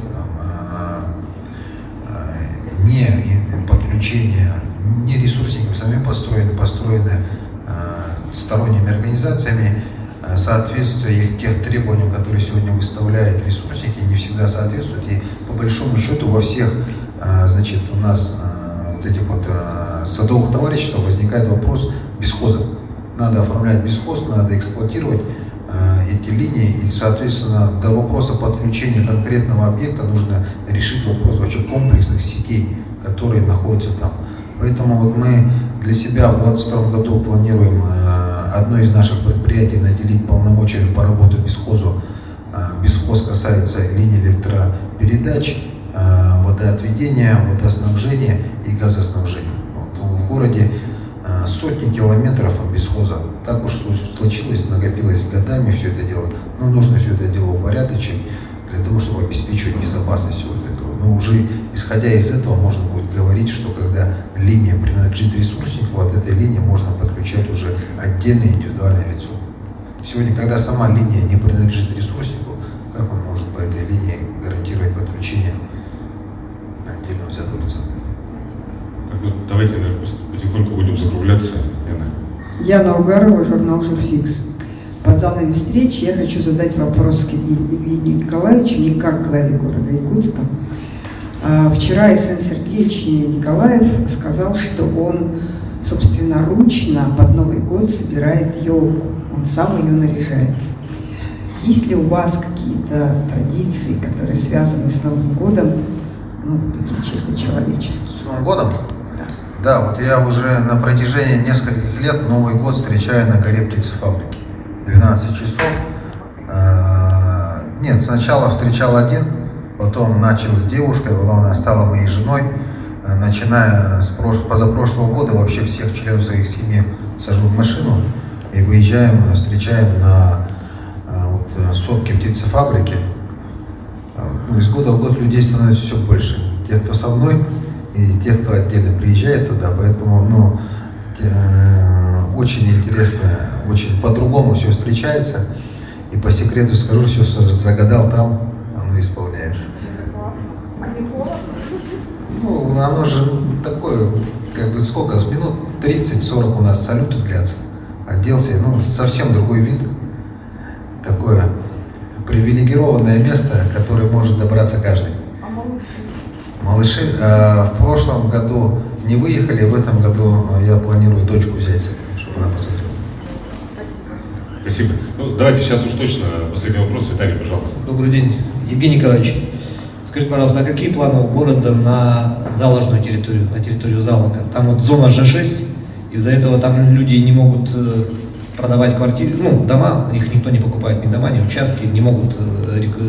не подключения, не ресурсников, сами построены сторонними организациями. Соответствие их тех требованиям, которые сегодня выставляют ресурсники, не всегда соответствуют. И по большому счету во всех, у нас вот этих садовых товариществ возникает вопрос бесхоза. надо оформлять бесхоз, надо эксплуатировать эти линии, и, соответственно, до вопроса подключения конкретного объекта нужно решить вопрос вообще комплексных сетей, которые находятся там. Поэтому вот мы для себя в 2022 году планируем одно из наших предприятий наделить полномочиями по работе бесхозу. Бесхоз касается линий электропередач, водоотведения, водоснабжения и газоснабжения. Вот в городе сотни километров бесхоза. Так уж случилось, накопилось годами все это дело. Но нужно все это дело упорядочить для того, чтобы обеспечивать безопасность всего этого дела. Но уже исходя из этого можно будет говорить, что когда линия принадлежит ресурснику, от этой линии можно подключать уже отдельное индивидуальное лицо. Сегодня, когда сама линия не принадлежит ресурснику, как он может по этой линии гарантировать подключение отдельного взятого лица? Давайте, наверное, потихоньку будем закругляться. Яна Угарова, журнал «Журфикс». Под занавес встречи я хочу задать вопрос к Евгению Николаевичу, не как главе города Якутска. Вчера Исаак Сергеевич Николаев сказал, что он собственноручно под Новый год собирает елку. Он сам ее наряжает. Есть ли у вас какие-то традиции, которые связаны с Новым годом, ну, вот такие чисто человеческие? С Новым годом? Да, вот я уже на протяжении нескольких лет Новый год встречаю на горе птицефабрики. 12 часов. Нет, сначала встречал один, потом начал с девушкой, она стала моей женой. Начиная с позапрошлого года вообще всех членов своих семьи сажу в машину и выезжаем, встречаем на сопке птицефабрики. Ну, из года в год людей становится все больше. Тех, кто со мной, и тех, кто отдельно приезжает туда, поэтому очень интересно, очень по-другому все встречается, и по секрету скажу, все, что загадал там, оно исполняется. Ну, оно же такое, как бы сколько, минут 30-40 у нас салюты длятся, оделся, ну, совсем другой вид, такое привилегированное место, которое может добраться каждый. Малыши в прошлом году не выехали, в этом году я планирую дочку взять, чтобы она посмотрела. Спасибо. Ну, давайте сейчас уж точно последний вопрос. Виталий, пожалуйста. Добрый день. Евгений Николаевич, скажите, пожалуйста, а какие планы у города на заложную территорию, на территорию Залога? Там вот зона Ж6, из-за этого там люди не могут продавать квартиры, ну, дома, их никто не покупает, ни дома, ни участки, не могут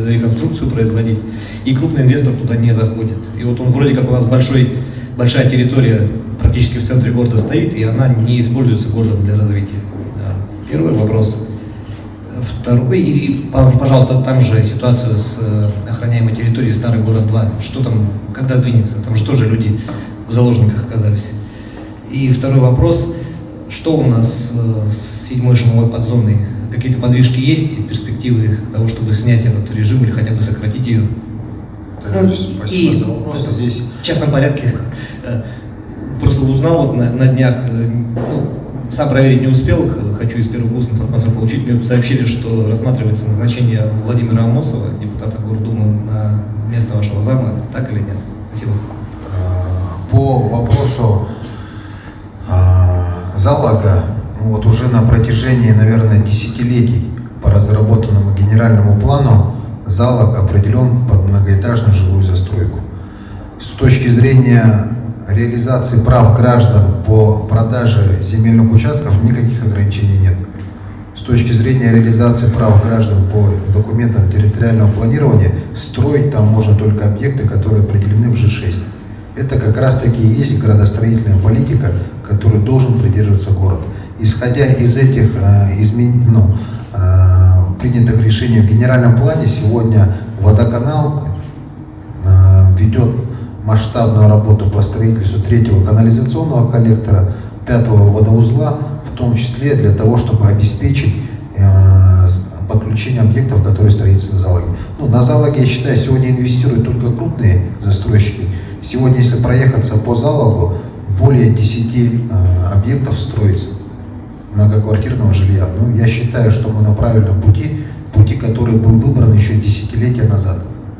реконструкцию производить, и крупный инвестор туда не заходит. И вот он вроде как у нас большая территория практически в центре города стоит, и она не используется городом для развития. Первый вопрос. Второй, и, пожалуйста, там же ситуацию с охраняемой территорией Старый город 2. Что там, когда двинется? Там же тоже люди в заложниках оказались. И второй вопрос. Что у нас с 7-й шумовой подзоной? Какие-то подвижки есть, перспективы того, чтобы снять этот режим или хотя бы сократить ее? Спасибо за вопрос. Здесь в частном порядке просто узнал вот на днях, ну, сам проверить не успел, хочу из первых уст информацию получить. Мне сообщили, что рассматривается назначение Владимира Амосова, депутата Гордумы, на место вашего зама. Это так или нет? Спасибо. По вопросу Залога, ну, вот уже на протяжении, наверное, десятилетий по разработанному генеральному плану Залог определен под многоэтажную жилую застройку. С точки зрения реализации прав граждан по продаже земельных участков никаких ограничений нет. С точки зрения реализации прав граждан по документам территориального планирования строить там можно только объекты, которые определены в Ж6. Это как раз таки и есть градостроительная политика, которой должен придерживаться город. Исходя из этих принятых решений в генеральном плане, сегодня водоканал ведет масштабную работу по строительству 3-го канализационного коллектора, 5-го водоузла, в том числе для того, чтобы обеспечить подключение объектов, которые строятся на Залоге. Ну, на Залоге, я считаю, сегодня инвестируют только крупные застройщики. Сегодня, если проехаться по Залогу, более 10 объектов строится многоквартирного жилья. Ну, я считаю, что мы на правильном пути, который был выбран еще десятилетия назад,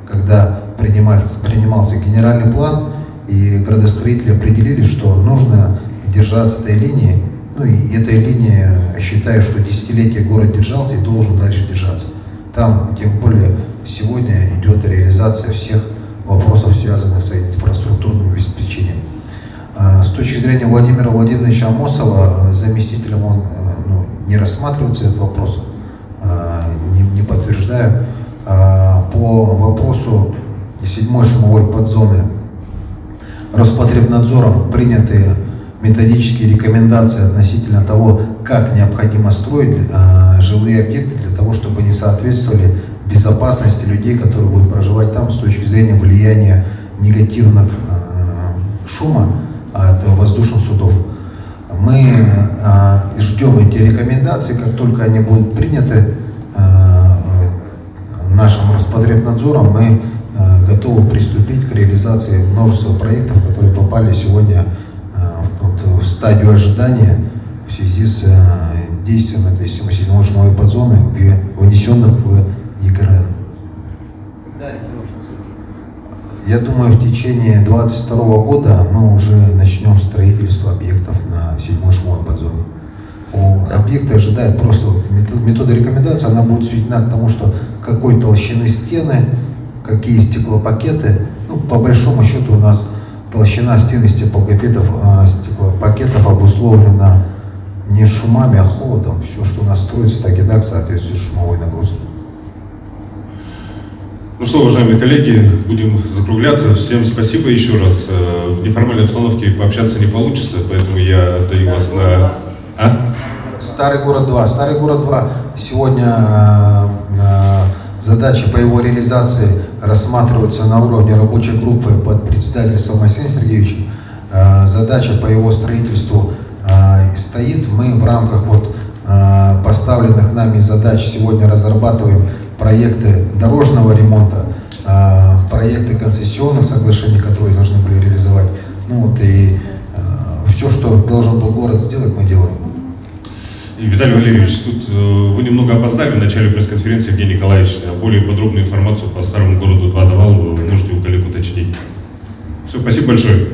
когда принимался генеральный план, и градостроители определили, что нужно держаться этой линии. Ну и этой линии считаю, что десятилетия город держался и должен дальше держаться. Там, тем более, сегодня идет реализация всех вопросов, связанных с инфраструктурным обеспечением. С точки зрения Владимира Владимировича Амосова, заместителем он не рассматривается этот вопрос, не подтверждаю. По вопросу 7-й шумовой подзоны Роспотребнадзором приняты методические рекомендации относительно того, как необходимо строить жилые объекты для того, чтобы они соответствовали безопасности людей, которые будут проживать там с точки зрения влияния негативных шума от воздушных судов. Мы ждем эти рекомендации, как только они будут приняты нашим Роспотребнадзором, мы готовы приступить к реализации множества проектов, которые попали сегодня в стадию ожидания в связи с действием этой 7-й шумовой подзоны, внесенных в ЕГРН. Я думаю, в течение 2022 года мы уже начнем строительство объектов на 7-й шумовой подзоне. Объекты ожидают просто метода рекомендации, она будет сведена к тому, что какой толщины стены, какие стеклопакеты. По большому счету у нас толщина стены стеклопакетов обусловлена не шумами, а холодом. Все, что у нас строится, так и так соответствует шумовой нагрузке. Ну что, уважаемые коллеги, будем закругляться. Всем спасибо еще раз. В неформальной обстановке пообщаться не получится, поэтому я отдаю вас на... Старый город 2. Старый город 2. Сегодня задачи по его реализации рассматриваются на уровне рабочей группы под председательством Максима Сергеевича. Задача по его строительству стоит. Мы в рамках поставленных нами задач сегодня разрабатываем проекты дорожного ремонта, проекты концессионных соглашений, которые должны были реализовать. И все, что должен был город сделать, мы делаем. И, Виталий Валерьевич, тут вы немного опоздали в начале пресс-конференции, Евгений Николаевич. Более подробную информацию по старому городу 2 давал, вы можете у коллег уточнить. Все, спасибо большое.